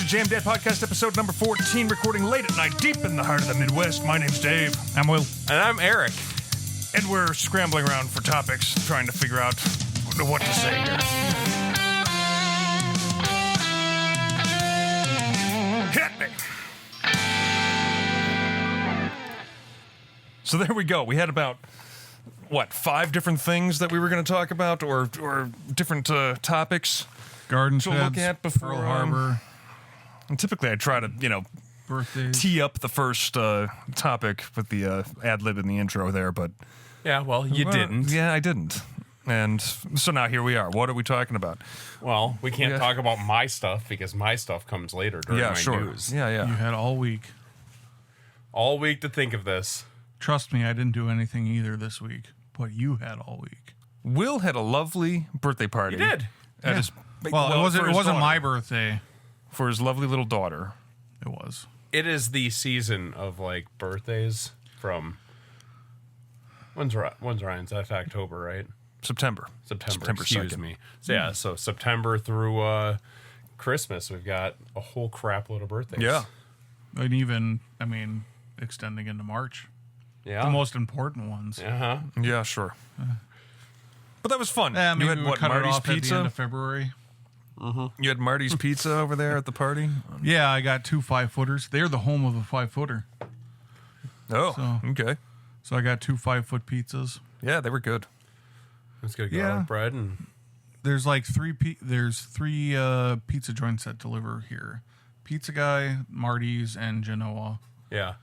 Jam Dad Podcast, episode number 14, recording late at night, deep in the heart of the Midwest. My name's Dave. I'm Will. And I'm Eric. And we're scrambling around for topics, trying to figure out what to say here. Hit me! So there we go. We had about, 5 different things that we were going to talk about, or different topics Garden to sheds, look at before Pearl Harbor, and typically I try to, birthdays. tee up the first topic with the ad-lib in the intro there, but... Yeah, well, you didn't. Yeah, I didn't. And so now here we are. What are we talking about? Well, we can't talk about my stuff because my stuff comes later during my news. Yeah. You had all week. All week to think of this. Trust me, I didn't do anything either this week, but you had all week. Will had a lovely birthday party. You did. At his, It wasn't daughter. my birthday. For his lovely little daughter. It was. It is the season of, birthdays from... When's Ryan's? That's October, right? September, Excuse 2nd. me. So, yeah, so September through Christmas, we've got a whole crap load of birthdays. Yeah. And even, extending into March. Yeah. The most important ones. Uh-huh. Yeah, sure. But that was fun. Yeah, you maybe had, we'll cut Marty's it off at the end Pizza? of February. You had Marty's Pizza over there at the party? Yeah, I got 2 5-footers. They're the home of a 5-footer. Oh, okay. So I got 2 5-foot pizzas. Yeah, they were good. Let's get Yeah. garlic bread and... There's three pizza joints that deliver here. Pizza Guy, Marty's, and Genoa. Yeah.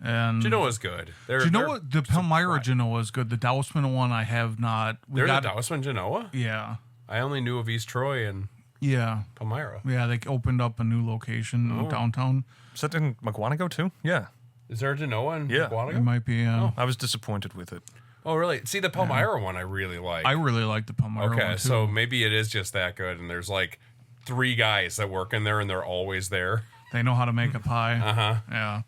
And Genoa's good. Genoa, the Palmyra Genoa is good. The Dousman one I have not. There's a Dousman Genoa? Yeah. I only knew of East Troy and Yeah. Palmyra. Yeah, they opened up a new location downtown. Is that in McWanago too? Yeah. Is there a Genoa in Yeah. Guanaco? It might be. I was disappointed with it. Oh, really? See, the Palmyra one I really like. I really like the Palmyra one, Okay, too. so maybe it is just that good, and there's 3 guys that work in there, and they're always there. They know how to make a pie. Uh-huh. Yeah.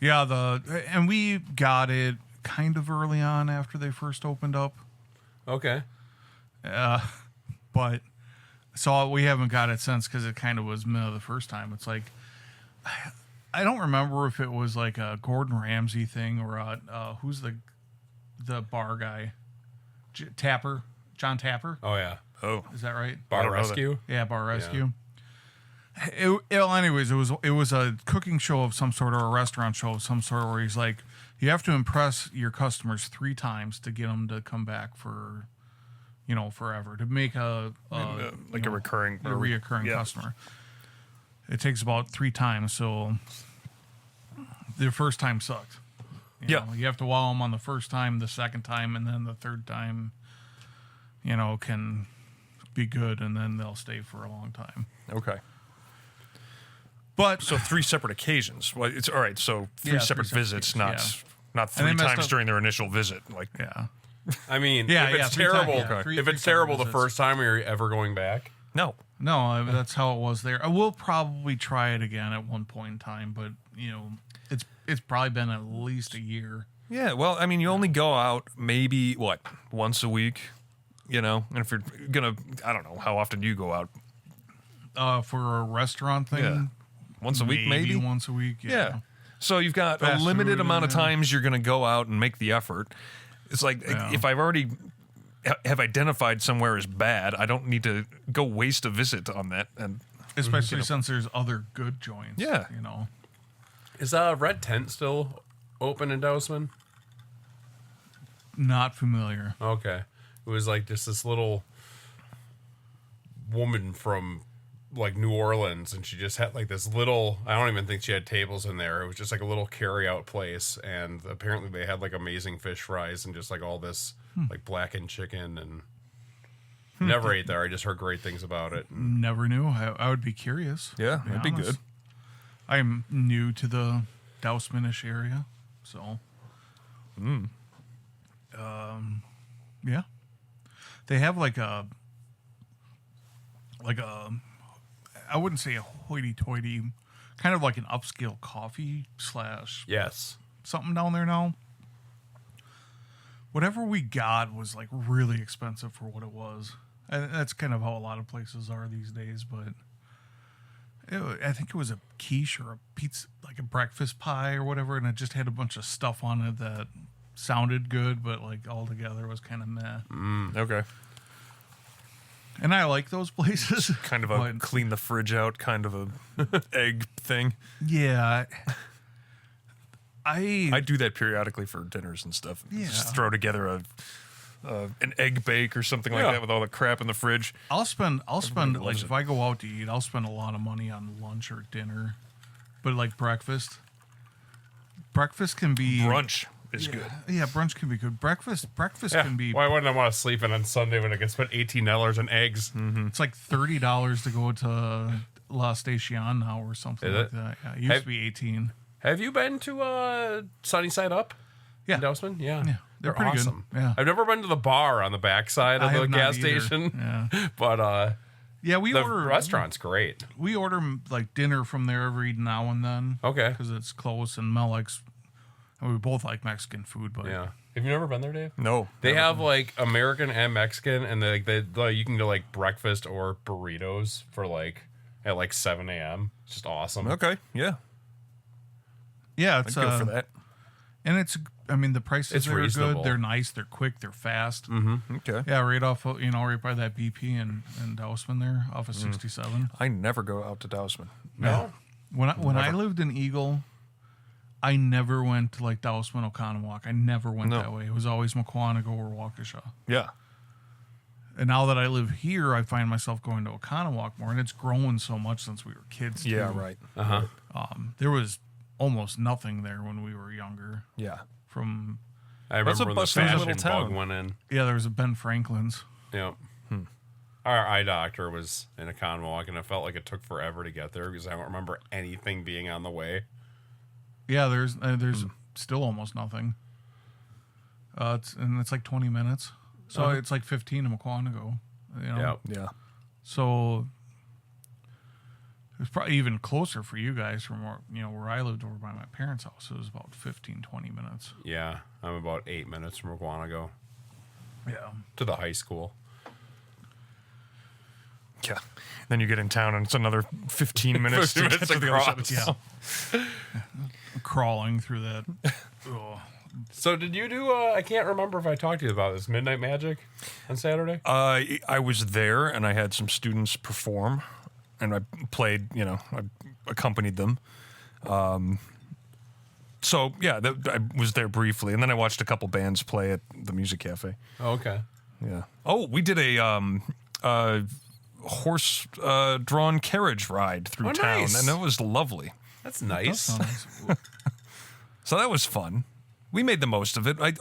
Yeah, and we got it kind of early on after they first opened up. Okay. But so we haven't got it since because it kind of was meh the first time. It's I don't remember if it was a Gordon Ramsay thing or who's the bar guy, John Tapper. Oh, yeah. Oh. Is that right? Bar don't know Rescue? Yeah, Bar Rescue. Anyways, it was a cooking show of some sort or a restaurant show of some sort where he's you have to impress your customers 3 times to get them to come back for, forever, to make a reoccurring customer. It takes about 3 times, so the first time sucked. You have to wow them on the first time, the second time, and then the third time, can be good, and then they'll stay for a long time. Okay. But So 3 separate occasions. Well, it's all right. So 3 separate visits, not 3 messed times up. during their initial visit. yeah. I mean, Yeah, if it's 3 times, terrible, yeah. if Three it's terrible the visits. first time, are you ever going back? No. No, that's how it was there. I will probably try it again at one point in time, but it's probably been at least a year. Yeah. Well, you only go out maybe once a week. And if you're gonna, I don't know how often you go out. For a restaurant thing, Yeah. Once a week, maybe once a week. Yeah. So you've got Fast a limited food, amount of yeah. times you're going to go out and make the effort. It's if I've already have identified somewhere as bad, I don't need to go waste a visit on that. And Especially since there's other good joints. Yeah. Is Red Tent still open in Dousman? Not familiar. Okay. It was just this little woman from New Orleans, and she just had this little, I don't even think she had tables in there. It was just a little carry out place, and apparently they had amazing fish fries and just all this blackened chicken, and never ate there. I just heard great things about it. Never knew. I would be curious. yeah, to be that'd be honest. good. I'm new to the Dousmanish area, so. Yeah. They have I wouldn't say a hoity-toity, kind of like an upscale coffee / Yes. something down there now. Whatever we got was really expensive for what it was. And that's kind of how a lot of places are these days, but I think it was a quiche or a pizza, like a breakfast pie or whatever, and it just had a bunch of stuff on it that sounded good, but like all together was kind of meh. Okay. And I like those places. Kind of a clean the fridge out kind of a egg thing. Yeah. I do that periodically for dinners and stuff. Yeah. Just throw together an egg bake or something like that with all the crap in the fridge. I'll spend like loves if it. I go out to eat, I'll spend a lot of money on lunch or dinner. But like breakfast can be Brunch is good. Yeah, brunch can be good. Breakfast can be. Why wouldn't I want to sleep in on Sunday when I can spend $18 on eggs? It's like $30 to go to La Station now or something Is like it? that. Yeah, it used to be 18. Have you been to Sunny Side Up? Yeah. In Dousman? Yeah. They're pretty good. awesome. Yeah. I've never been to the bar on the backside of I the have not gas either. station. Yeah. But Yeah, we the order restaurant's great. We order like dinner from there every now and then. Okay. Because it's close, and Mel likes. And we both like Mexican food, but Yeah. Have you never been there, Dave? No. They have like American and Mexican, and they you can go like breakfast or burritos for like at like 7 a.m. It's just awesome. Okay. Yeah. yeah, I'd it's go for that. and it's. I mean, the prices It's are reasonable. good. They're nice. They're quick. They're fast. Okay. Yeah, right off. Right by that BP and Dousman there, off of 67. I never go out to Dousman. No. When I lived in Eagle, I never went to like Dousman, Oconomowoc. I never went No. that way. It was always Mukwonago or Waukesha. Yeah. And now that I live here, I find myself going to Oconomowoc more, and it's grown so much since we were kids. Yeah. too. Right. There was almost nothing there when we were younger. Yeah. From I That's remember a when the bustling fashion little bug town. went in. there was a Ben Franklin's. Yep. Our eye doctor was in a Oconomowoc, and it felt like it took forever to get there because I don't remember anything being on the way. Yeah, there's still almost nothing. It's like 20 minutes, so it's like 15 to Mukwonago. Yep. Yeah. So it's probably even closer for you guys from where I lived over by my parents' house. It was about 15, 20 minutes. Yeah. I'm about 8 minutes from Mukwonago Yeah. to the high school. Yeah. Then you get in town and it's another 15 minutes to 15 get minutes to the other side of across. town. Crawling through that. Ugh. So did you do, I can't remember if I talked to you about this, Midnight Magic on Saturday? I was there and I had some students perform and I played, I accompanied them. So, yeah, I was there briefly. And then I watched a couple bands play at the Music Cafe. Oh, okay. Yeah. Oh, we did a horse-drawn carriage ride through Oh, town. nice. And it was lovely. That's nice. So that was fun. We made the most of it. I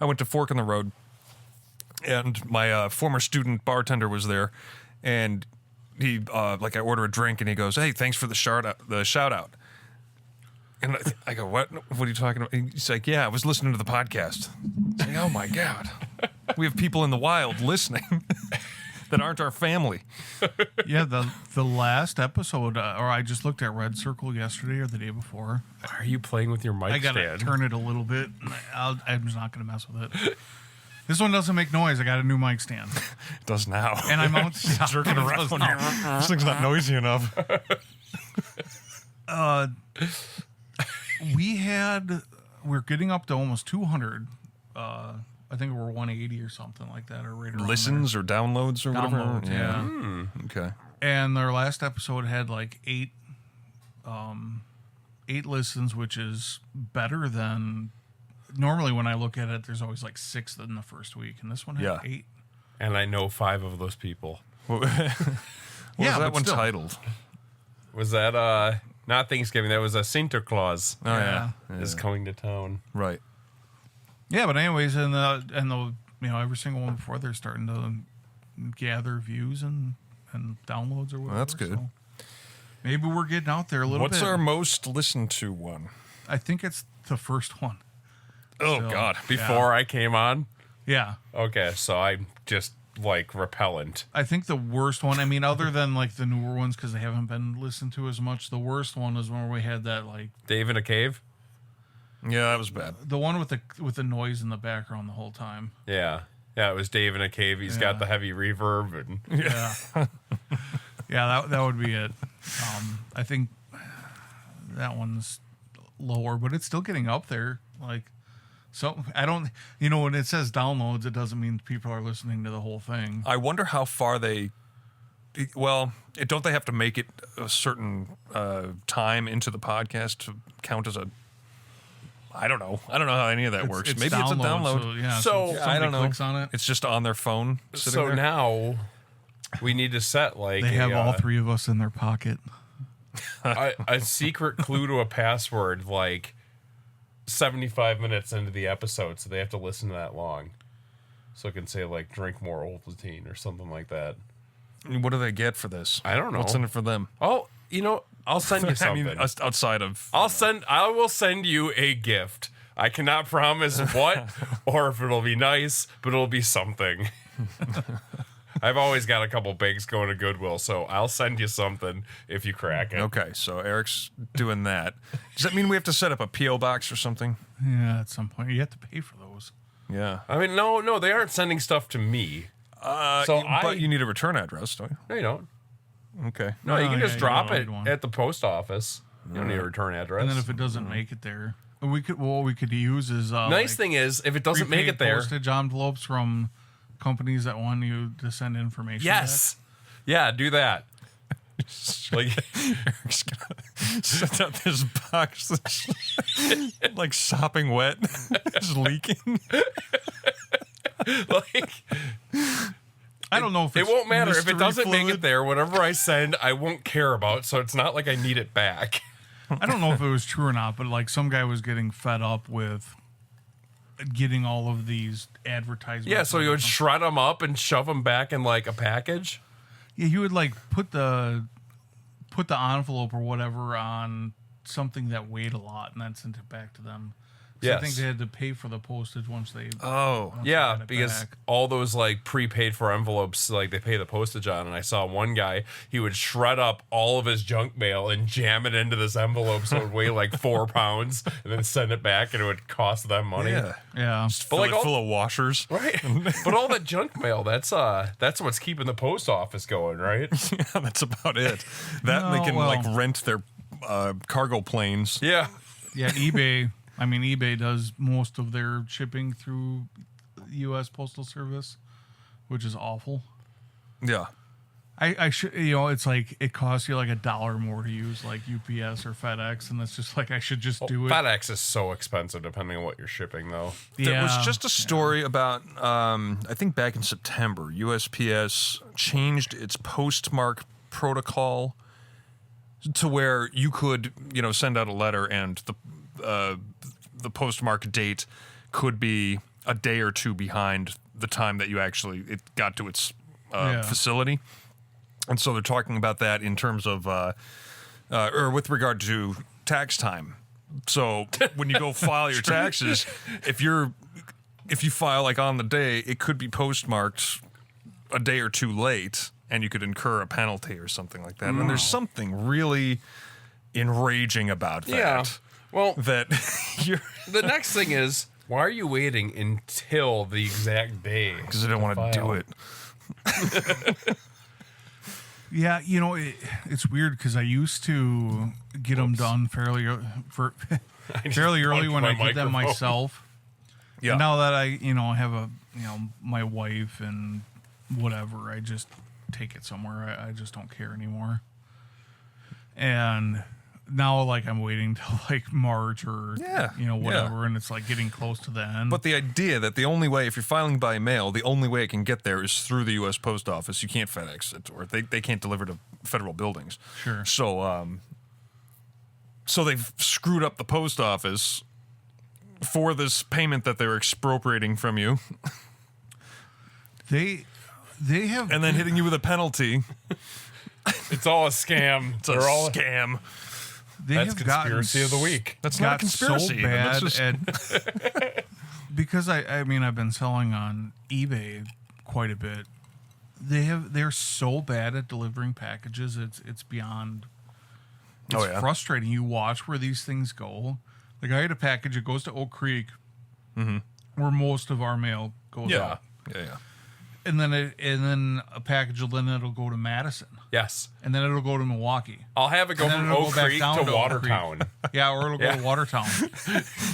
went to Fork in the Road, and my former student bartender was there, and he I order a drink, and he goes, "Hey, thanks for the shout out." And I go, "What? What are you talking about?" He's like, "Yeah, I was listening to the podcast." It's like, oh my god, we have people in the wild listening that aren't our family. Yeah, the last episode, or I just looked at Red Circle yesterday or the day before. Why are you playing with your mic I gotta stand? turn it a little bit. I'm just not gonna mess with it. This one doesn't make noise. I got a new mic stand, It does now. and I'm out jerking around here. This thing's not noisy enough. We're getting up to almost 200. I think we're 180 or something like that, or right around Listens or downloads or there. whatever. Downloads, yeah. Okay. And their last episode had like eight listens, which is better than normally. When I look at it, there's always like 6 in the first week, and this one had 8. And I know 5 of those people. What was Yeah, that but one still. titled? Was that not Thanksgiving? That was a Santa Claus Oh yeah. is coming to town. Right. Yeah, but anyways, and the every single one before they're starting to gather views and downloads or whatever. that's good. So maybe we're getting out there a little What's bit. our most listened to one? I think it's the first one. Oh So, God. Before I came on? Yeah. Okay, so I'm just like repellent. I think the worst one, I mean, other than like the newer ones because they haven't been listened to as much, the worst one is when we had that like Dave in a cave? Yeah, that was bad. the one with the noise in the background the whole time. Yeah. Yeah, it was Dave in a cave. He's got the heavy reverb and Yeah. Yeah, that would be it. I think that one's lower, but it's still getting up there. Like, so I don't, when it says downloads, it doesn't mean people are listening to the whole thing. I wonder how far don't they have to make it a certain time into the podcast to count as a? I don't know. I don't know how any of that works. It's Maybe it's a download. So So, I don't know. clicks on it. It's just on their phone. So there. now we need to set like They have all a three of us in their pocket. secret clue to a password like 75 minutes into the episode, so they have to listen to that long. So it can say like drink more Ovaltine or something like that. What do they get for this? I don't know. What's in it for them? Oh, I'll send you something. I mean, outside of I will send you a gift. I cannot promise what or if it'll be nice, but it'll be something. I've always got a couple bags going to Goodwill, so I'll send you something if you crack it. Okay, so Eric's doing that. Does that mean we have to set up a P.O. box or something? Yeah, at some point you have to pay for those. Yeah. I mean, no, they aren't sending stuff to me. But you need a return address, don't you? No, you don't. Okay. No, you can just you drop don't it need one. at the post office. You don't need a return address. And then if it doesn't make it there, what we could use is nice thing is, if it doesn't make prepaid it there, postage envelopes from companies that want you to send information. yes, yeah, do that. Like, Eric's gonna set up this box that's like sopping wet, just leaking. like I don't know if it it's won't matter if it mystery doesn't make fluid. it there. Whatever I send, I won't care about. So it's not like I need it back. I don't know if it was true or not, but like some guy was getting fed up with getting all of these advertisements. Yeah, so you would shred them up and shove them back in like a package. Yeah, he would like put the envelope or whatever on something that weighed a lot and then sent it back to them. So I think Yes. they had to pay for the postage once they Oh, once they Yeah, got it because back. all those like prepaid for envelopes, like they pay the postage on. And I saw one guy, he would shred up all of his junk mail and jam it into this envelope so it would weigh like 4 pounds and then send it back and it would cost them money. yeah. Yeah. Fill like it all- full of washers. Right. But all that junk mail, that's what's keeping the post office going, right? Yeah, that's about it. That and they No, can well- like rent their cargo planes. Yeah. Yeah, eBay. I mean, eBay does most of their shipping through U.S. Postal Service, which is awful. Yeah. I should, it's like it costs you like $1 more to use like UPS or FedEx, and it's just like I should just do it. FedEx is so expensive depending on what you're shipping, though. There was just a story about, I think back in September, USPS changed its postmark protocol to where you could, send out a letter and the postmark date could be a day or two behind the time that it got to its facility. And so they're talking about that in terms of, or with regard to tax time. So when you go file your taxes, if you file like on the day, it could be postmarked a day or two late, and you could incur a penalty or something like that. And there's something really enraging about that. Yeah. Well, That you're the next thing is, why are you waiting until the exact day? because I don't want to do it. Yeah, it's weird because I used to get them done fairly early when I my did them microphone. myself. Yeah. And now that I have my wife and whatever, I just take it somewhere. I just don't care anymore. And now, like, I'm waiting till like March or whatever, and it's like getting close to the end. But the idea that the only way, if you're filing by mail, the only way it can get there is through the U.S. Post Office. You can't FedEx it, or they can't deliver to federal buildings. Sure. So, so they've screwed up the post office for this payment that they're expropriating from you, they have and then hitting you with a penalty. It's all a scam. It's a scam. they That's have gotten conspiracy of the week. That's not a got conspiracy. so even. That's bad just- at because I mean I've been selling on eBay quite a bit. They're so bad at delivering packages. It's beyond. It's Oh, yeah. frustrating. You watch where these things go. Like I had a package. It goes to Oak Creek, where most of our mail goes yeah. out. Yeah. And then a package will it'll go to Madison. Yes. And then it'll go to Milwaukee. I'll have it go And then from it'll Oak go back Creek down to to Oak Watertown. Yeah, or it'll go to Watertown.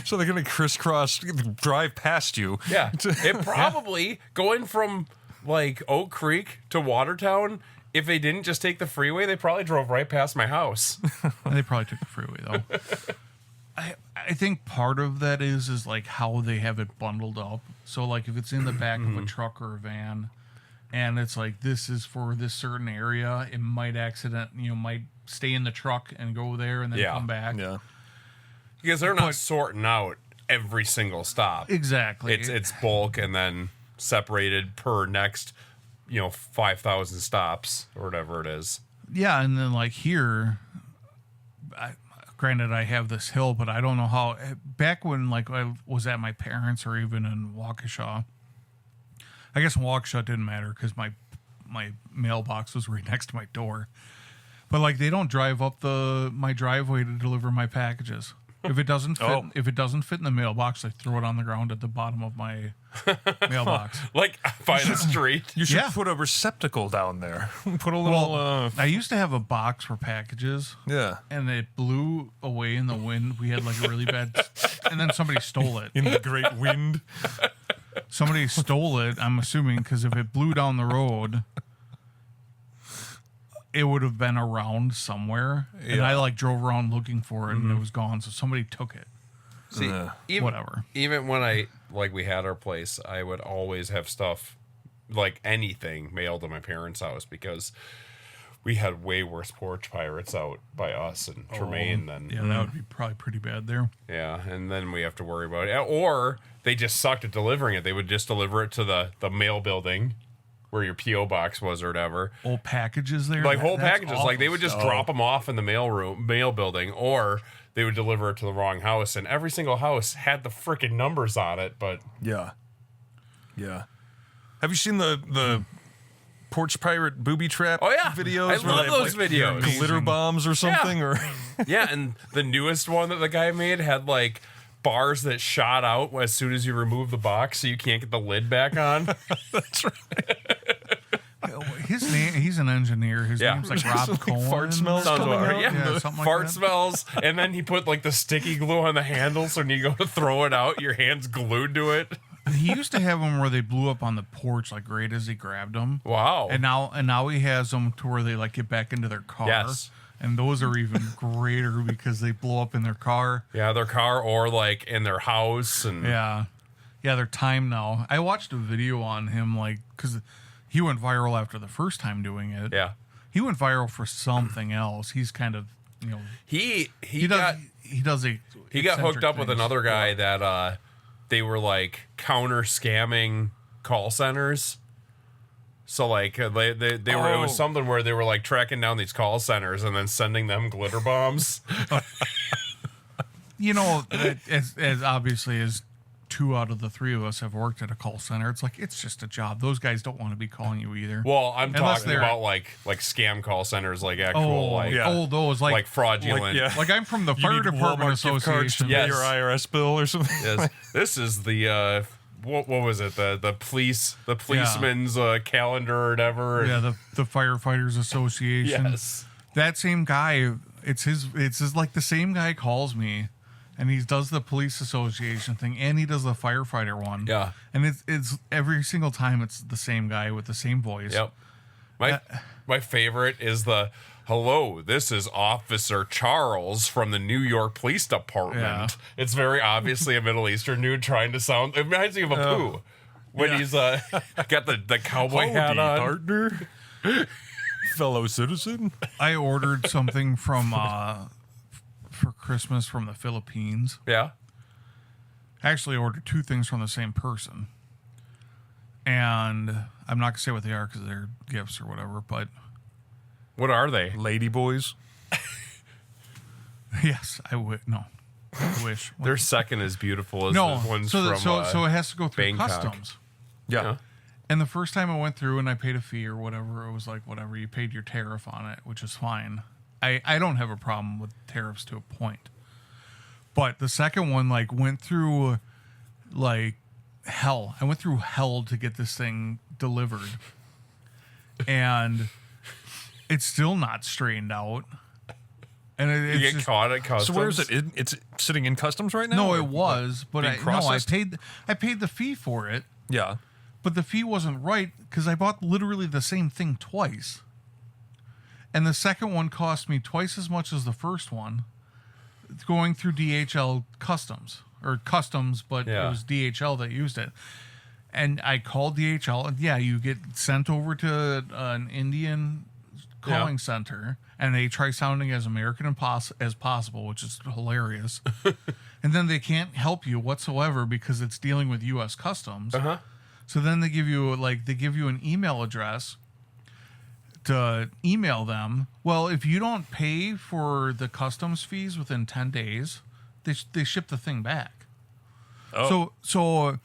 So they're going to crisscross, drive past you. Yeah. It probably, going from like Oak Creek to Watertown, if they didn't just take the freeway, they probably drove right past my house. And they probably took the freeway, though. I think part of that is like how they have it bundled up. So like if it's in the back of a truck or a van and it's like this is for this certain area, it might might stay in the truck and go there and then come back. Yeah. Because they're not sorting out every single stop. Exactly. It's bulk and then separated per next, 5,000 stops or whatever it is. Yeah, and then like here, granted I have this hill, but I don't know how. Back when like I was at my parents' or even in Waukesha, I guess in Waukesha it didn't matter because my mailbox was right next to my door. But like they don't drive up my driveway to deliver my packages. If it doesn't fit in the mailbox, they throw it on the ground at the bottom of my mailbox. Like by the street. You should put a receptacle down there. Put a little. I used to have a box for packages. Yeah. And it blew away in the wind. We had like a really bad, and then somebody stole it. In the great wind. Somebody stole it, I'm assuming, because if it blew down the road, it would have been around somewhere. And Yeah. I like drove around looking for it and it was gone. So somebody took it. See, Whatever. Even when we had our place, I would always have stuff, like anything, mailed to my parents' house because we had way worse porch pirates out by us and Tremaine than. Yeah, that would be probably pretty bad there. Yeah, and then we have to worry about it. Or they just sucked at delivering it. They would just deliver it to the mail building where your P.O. box was or whatever. Whole packages there? Like whole That's packages. Like they would just awful. drop them off in the mail building, or they would deliver it to the wrong house. And every single house had the freaking numbers on it, but... Yeah. Yeah. Have you seen the porch pirate booby trap videos? I love those videos. Glitter bombs or something? Or Yeah, and the newest one that the guy made had like bars that shot out as soon as you remove the box so you can't get the lid back on. That's right. His name, he's an engineer. His name's like Rob Like Cohen. fart smells Sounds coming about out? right. Yeah, something like fart that. smells, and then he put like the sticky glue on the handle, so when you go to throw it out, your hand's glued to it. He used to have them where they blew up on the porch like right as he grabbed them. Wow. And now he has them to where they like get back into their car. Yes. And those are even greater because they blow up in their car. Yeah, their car or like in their house, and Yeah. Yeah, they're timed now. I watched a video on him like because he went viral after the first time doing it. yeah. He went viral for something else. He's kind of He he got hooked up with another guy that they were like counter scamming call centers. So like they were it was something where they were like tracking down these call centers and then sending them glitter bombs. As obviously as 2 out of the 3 of us have worked at a call center, it's like it's just a job. Those guys don't want to be calling you either. Well, I'm Unless talking they're- about like scam call centers, like actual those like fraudulent. Like I'm from the You Fire need Department Walmart gift cards to Association. pay Yes. your IRS bill or something. Yes. This is the what was it, the policeman's calendar or whatever. Yeah, the Firefighters Association. Yes. That same guy, it's like the same guy calls me, and he does the police association thing, and he does the firefighter one. Yeah. And it's every single time it's the same guy with the same voice. Yep. My favorite is the hello, this is Officer Charles from the New York Police Department. Yeah. It's very obviously a Middle Eastern dude trying to sound. It reminds me of a poo when he's got the cowboy hat on. Partner, fellow citizen. I ordered something from for Christmas from the Philippines. Yeah. I actually ordered 2 things from the same person. And I'm not going to say what they are because they're gifts or whatever, but What are they? Lady boys. yes, I would. No, I wish. Their second is beautiful as No, the ones so from it has to go through Bangkok. customs. Yeah. And the first time I went through and I paid a fee or whatever, it was like, whatever, you paid your tariff on it, which is fine. I don't have a problem with tariffs to a point. But the second one, like, went through, like, hell. I went through hell to get this thing delivered. And it's still not straightened out. And You get caught at customs. So where is it? It's sitting in customs right now? No, or it was, but being I processed? paid the fee for it, Yeah. but the fee wasn't right because I bought literally the same thing twice. And the second one cost me twice as much as the first one. It's going through DHL customs, but it was DHL that used it. And I called DHL, and you get sent over to an Indian calling center, and they try sounding as American as possible, which is hilarious. And then they can't help you whatsoever because it's dealing with U.S. Customs. So then they give you an email address to email them. Well, if you don't pay for the customs fees within 10 days, they ship the thing back. Oh. So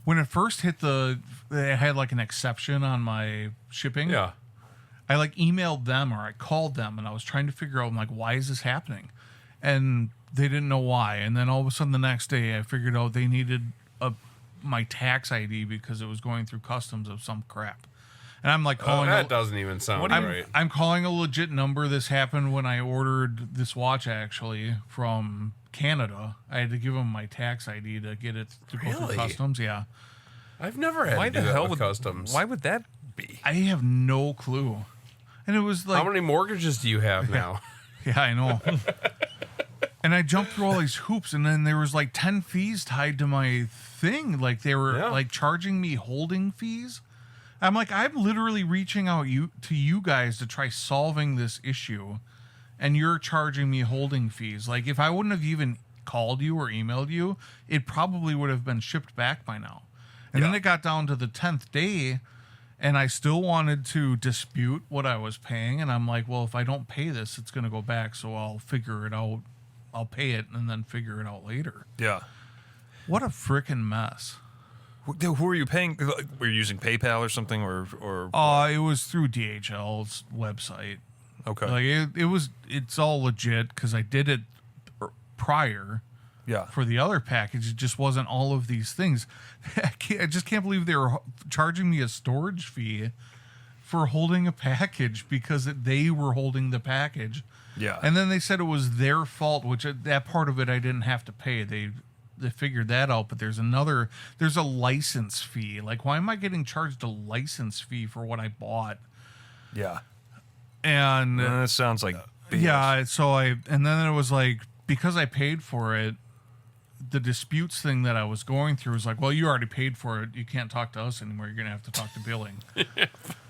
when it first hit they had like an exception on my shipping. Yeah. I like emailed them or I called them and I was trying to figure out, I'm like, why is this happening? And they didn't know why. And then all of a sudden the next day I figured out they needed my tax ID because it was going through customs of some crap. And I'm like calling. That doesn't even sound right. I'm calling a legit number. This happened when I ordered this watch actually from Canada. I had to give them my tax ID to get it to go through customs. Yeah. I've never had Why to do the that hell with customs. Why would that be? I have no clue. And it was like, How many mortgages do you have now? yeah, I know. And I jumped through all these hoops, and then there was like 10 fees tied to my thing. Like they were like charging me holding fees. I'm like, I'm literally reaching out to you guys to try solving this issue, and you're charging me holding fees. Like if I wouldn't have even called you or emailed you, it probably would have been shipped back by now. And then it got down to the 10th day, and I still wanted to dispute what I was paying. And I'm like, well, if I don't pay this, it's going to go back. So I'll figure it out. I'll pay it and then figure it out later. Yeah. What a freaking mess. Who are you paying? Were you using PayPal or something, or? It was through DHL's website. Okay. Like it's all legit because I did it prior. Yeah. For the other package, it just wasn't all of these things. I just can't believe they were charging me a storage fee for holding a package because they were holding the package. Yeah. And then they said it was their fault, which that part of it I didn't have to pay. They figured that out, but there's a license fee. Like, why am I getting charged a license fee for what I bought? Yeah. And that sounds like BS. yeah. And then it was like, because I paid for it, the disputes thing that I was going through was like, well, you already paid for it. You can't talk to us anymore. You're going to have to talk to billing.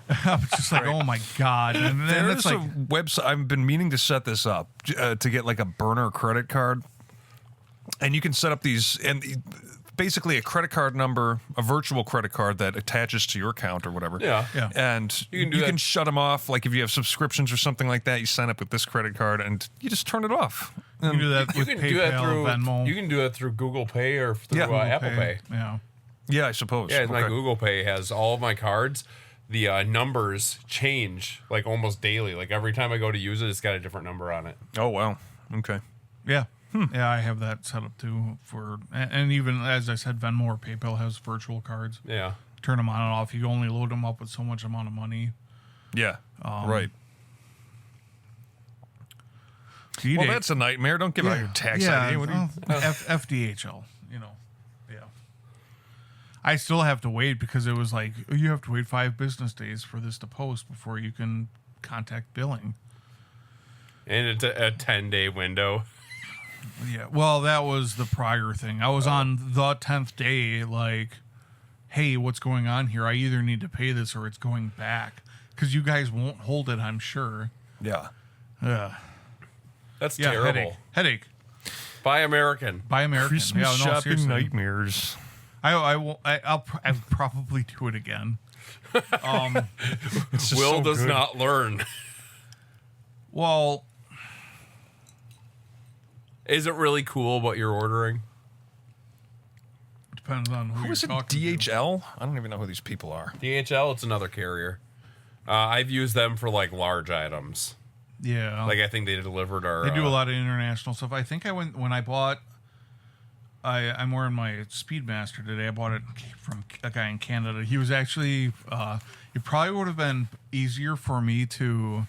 I was just like, oh my God. And then There's it's like, a website. I've been meaning to set this up to get like a burner credit card. And you can set up these, and basically a credit card number, a virtual credit card that attaches to your account or whatever. Yeah. And you can shut them off. Like if you have subscriptions or something like that, you sign up with this credit card and you just turn it off. you can do that with PayPal, Venmo. You can do that through Google Pay or through Apple Pay. Yeah. Yeah, I suppose. Yeah, my Google Pay has all of my cards. The numbers change like almost daily. Like every time I go to use it, it's got a different number on it. Oh, wow. Okay. Yeah. Yeah, I have that set up too and even as I said, Venmo or PayPal has virtual cards. Yeah. Turn them on and off. You only load them up with so much amount of money. Yeah. Right. D-Day. Well, that's a nightmare. Don't give out your tax ID. What do you, FDHL, Yeah. I still have to wait because it was like, you have to wait 5 business days for this to post before you can contact billing. And it's a 10-day window. Yeah, well, that was the prior thing. I was on the 10th day, like, hey, what's going on here? I either need to pay this or it's going back. Because you guys won't hold it, I'm sure. yeah. That's terrible. Headache. Buy American. Buy American. Christmas shopping seriously. nightmares. I'll probably do it again. Will does not learn. Well, is it really cool what you're ordering? depends on who Who you're is it? talking to. DHL? I don't even know who these people are. DHL, it's another carrier. I've used them for like large items. Yeah. Like I think they delivered our. They do a lot of international stuff. I think I went when I bought I'm wearing my Speedmaster today. I bought it from a guy in Canada. He was actually, it probably would have been easier for me to,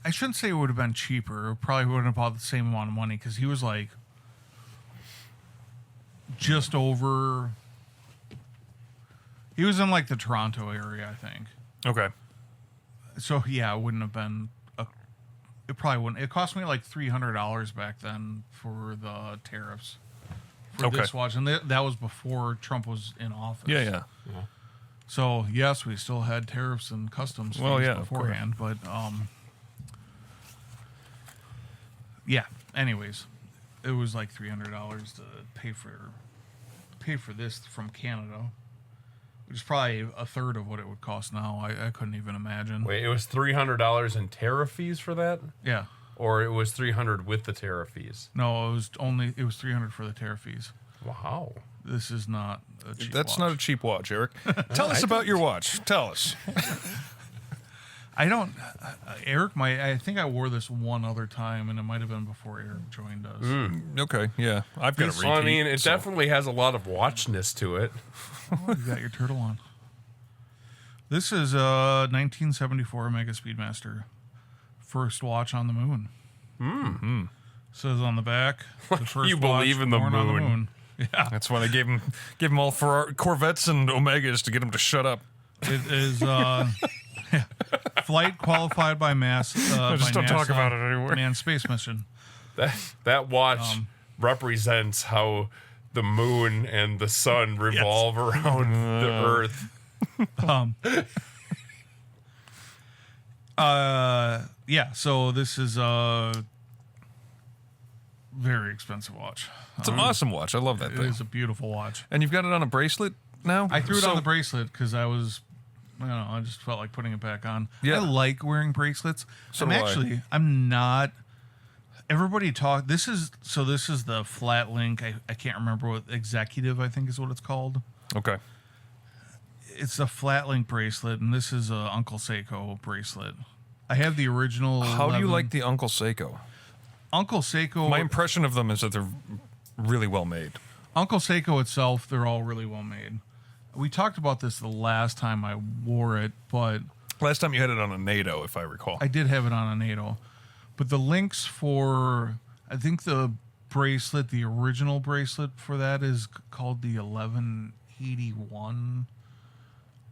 I shouldn't say it would have been cheaper. It probably wouldn't have bought the same amount of money because he was like just over, he was in like the Toronto area, I think. Okay. So yeah, it wouldn't have been, it probably wouldn't. It cost me like $300 back then for the tariffs. For this watch, and that was before Trump was in office. Yeah. So yes, we still had tariffs and customs fees beforehand, but yeah. Anyways, it was like $300 to pay for this from Canada, which is probably a third of what it would cost now. I couldn't even imagine. Wait, it was $300 in tariff fees for that, Yeah. or it was $300 with the tariff fees? No, it was $300 for the tariff fees. Wow. This is not a cheap That's watch. not a cheap watch, Eric. Tell us about your watch. Tell us. I don't, Eric. I think I wore this one other time, and it might have been before Eric joined us. Okay, yeah. I've got a repeat. Well, I mean, it definitely has a lot of watchness to it. Oh, you got your turtle on. This is a 1974 Omega Speedmaster, first watch on the moon. Mm-hmm. Says on the back, the first You watch believe in the born on the moon. moon. Yeah, That's why they gave him all Corvettes and Omegas to get him to shut up. it is. Flight qualified by mass. Just don't talk about it anymore. Manned space mission. That watch represents how the moon and the sun revolve around the Earth. Yeah. So this is a very expensive watch. It's an awesome watch. I love that It thing. is a beautiful watch. And you've got it on a bracelet now? I threw it on the bracelet because I don't know, I just felt like putting it back on. Yeah. I like wearing bracelets. So do I. I'm not. Everybody talk. This is the flat link. I can't remember what executive I think is what it's called. Okay. It's a flat link bracelet, and this is a Uncle Seiko bracelet. I have the original. How do you 11 like the Uncle Seiko? Uncle Seiko? My impression of them is that they're really well made. Uncle Seiko itself, they're all really well made. We talked about this the last time I wore it, but Last time you had it on a NATO, if I recall. I did have it on a NATO. But the links for, I think the bracelet, the original bracelet for that is called the 1181,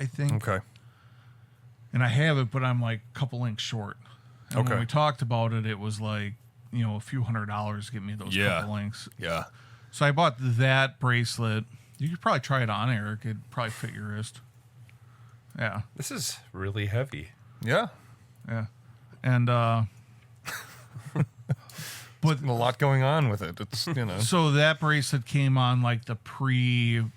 I think. Okay. And I have it, but I'm like a couple links short. And Okay. when we talked about it, it was like, a few $100 to get me those couple links. Yeah. So I bought that bracelet. You could probably try it on, Eric. It'd probably fit your wrist. Yeah. This is really heavy. Yeah. Yeah. And, but A lot going on with it. It's, so that bracelet came on like the pre-moon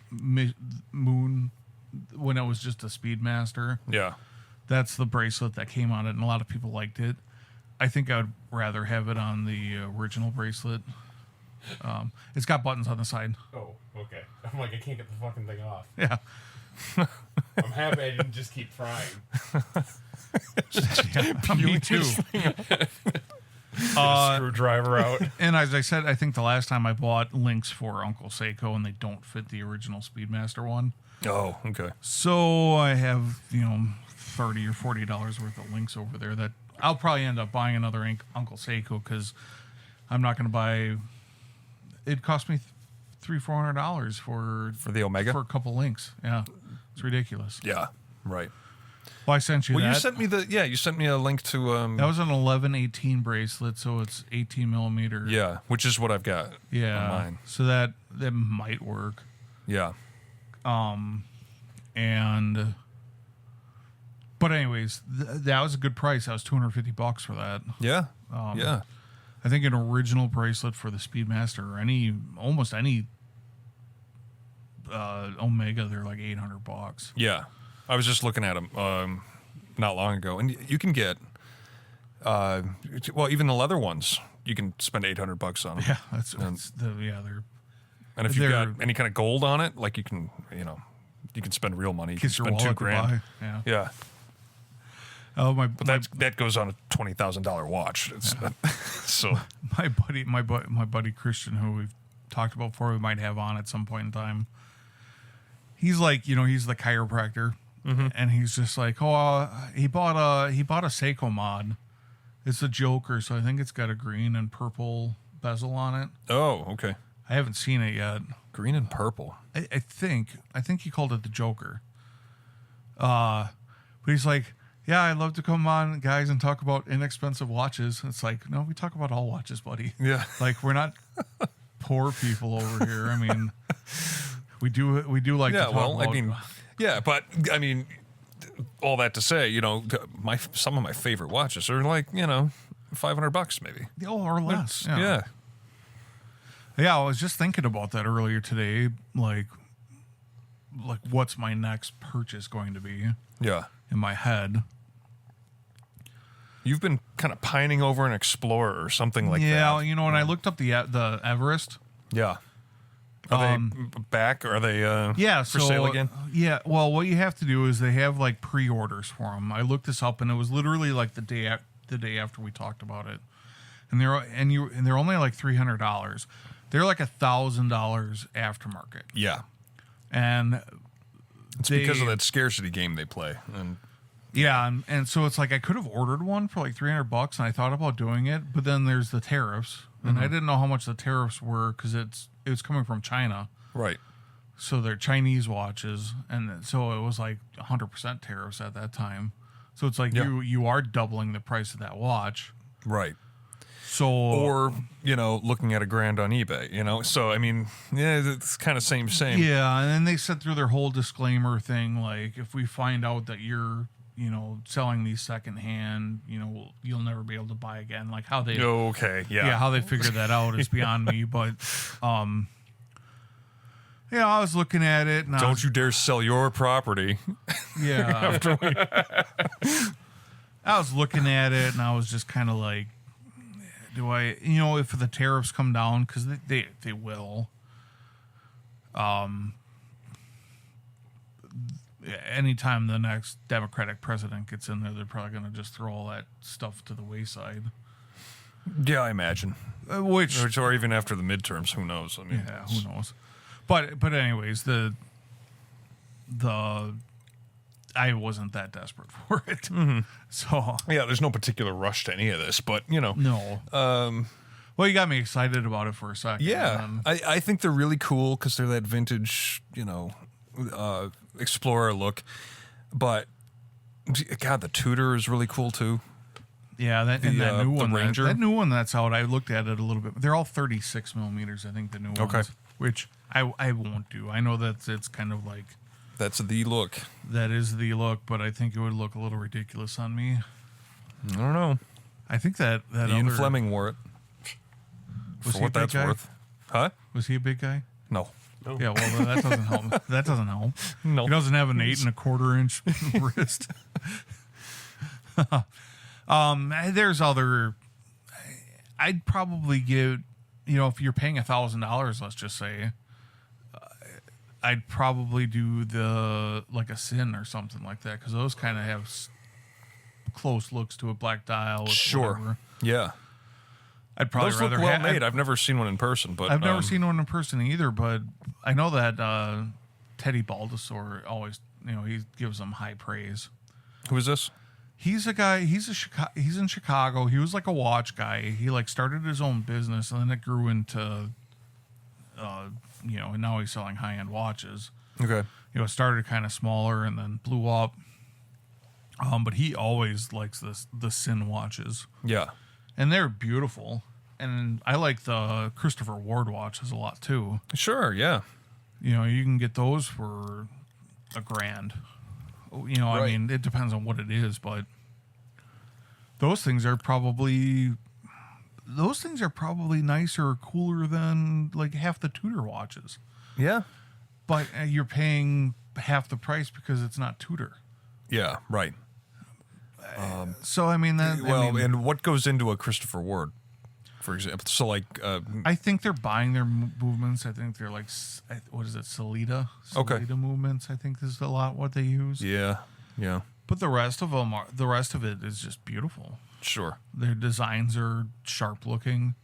when it was just a Speedmaster. Yeah. That's the bracelet that came on it, and a lot of people liked it. I think I would rather have it on the original bracelet. It's got buttons on the side. Oh, okay. I'm like, I can't get the fucking thing off. Yeah. I'm happy I didn't just keep trying. Me too. Screwdriver out. And as I said, I think the last time I bought links for Uncle Seiko, and they don't fit the original Speedmaster one. Oh, okay. So I have, $30 or $40 worth of links over there that I'll probably end up buying another Uncle Seiko because I'm not going to buy. It cost me $300-400 for the Omega? for a couple links. Yeah, it's ridiculous. Yeah. Right. Well, I sent you Well, that. you sent me a link to That was an 1118 bracelet, so it's 18 millimeter. yeah, which is what I've got Yeah. on mine. So that might work. Yeah. But anyways, that was a good price. That was $250 for that. Yeah. Yeah. I think an original bracelet for the Speedmaster or almost any Omega, they're like $800. Yeah. I was just looking at them not long ago, and you can get even the leather ones. You can spend $800 on them. Yeah, they're. And if you've got they're- any kind of gold on it, like you can spend real money. You can Kiss your spend wallet $2,000. goodbye. Yeah. Yeah. Oh my! But that goes on a $20,000 watch. It's, so my buddy Christian, who talked about before, we might have on at some point in time. He's like, he's the chiropractor, and he's just like, he bought a Seiko mod. It's a Joker, so I think it's got a green and purple bezel on it. Oh, okay. I haven't seen it yet. Green and purple. I think he called it the Joker. But he's like, yeah, I'd love to come on, guys, and talk about inexpensive watches. It's like, no, we talk about all watches, buddy. Yeah. Like, we're not poor people over here. I mean, we do like to talk about. I mean, yeah, but I mean, all that to say, some of my favorite watches are like, $500 maybe. Or less. Yeah. Yeah, I was just thinking about that earlier today. Like what's my next purchase going to be? Yeah. In my head. You've been kind of pining over an Explorer or something like that. Yeah, when I looked up the Everest. Yeah. Are they back? Are they for sale again? Yeah, well, what you have to do is they have like pre-orders for them. I looked this up, and it was literally like the day after we talked about it. And they're only like $300. They're like $1,000 aftermarket. Yeah. And it's because of that scarcity game they play. And yeah, and so it's like I could have ordered one for like $300, and I thought about doing it, but then there's the tariffs, and I didn't know how much the tariffs were because it was coming from China, right? So they're Chinese watches, and so it was like 100% tariffs at that time. So it's like you are doubling the price of that watch, right? So or looking at $1,000 on eBay, So I mean, yeah, it's kind of same. Yeah, and then they said through their whole disclaimer thing, like if we find out that you're selling these secondhand, you'll never be able to buy again. Like how they how they figured that out is beyond me. But I was looking at it. And don't you dare sell your property. Yeah. I was looking at it, and I was just kind of like, do I, if the tariffs come down, because they will. Anytime the next Democratic president gets in there, they're probably going to just throw all that stuff to the wayside. Yeah, I imagine. Or even after the midterms, who knows? I mean, yeah, who knows? But anyways, the I wasn't that desperate for it. Mm-hmm. So yeah, there's no particular rush to any of this, but no. Well, you got me excited about it for a second. Yeah, I think they're really cool because they're that vintage, Explorer look. But God, the Tudor is really cool too. Yeah, that new one, Ranger. that new one that's out. I looked at it a little bit. They're all 36 millimeters, I think, the new ones. Which I won't do. I know that it's kind of like that's the look. That is the look, but I think it would look a little ridiculous on me. I don't know. I think that Ian Fleming wore it. Was for what that's worth. Huh? Was he a big guy? No. Yeah, well, that doesn't help. That doesn't help. No. He doesn't have an 8 1/4 inch wrist. There's other. I'd probably give, if you're paying $1,000, let's just say, I'd probably do like a Sin or something like that, because those kind of have close looks to a black dial. With sure. Whatever. Yeah. I'd probably those rather look well made. I've never seen one in person, but I've never seen one in person either. But I know that Teddy Baldassor always, he gives them high praise. Who is this? He's a guy. He's in Chicago. He was like a watch guy. He like started his own business, and then it grew into, and now he's selling high end watches. Okay. It started kind of smaller and then blew up. But he always likes the Sin watches. Yeah. And they're beautiful. And I like the Christopher Ward watches a lot too. Sure, yeah. You can get those for $1,000. Right. I mean, it depends on what it is, but those things are probably nicer or cooler than like half the Tudor watches. Yeah. But you're paying half the price because it's not Tudor. Yeah, right. So I mean that. And what goes into a Christopher Ward, for example? So like, I think they're buying their movements. I think they're like, what is it, Salida? Okay. Salida movements. I think is a lot what they use. Yeah, yeah. But the rest of it is just beautiful. Sure. Their designs are sharp looking.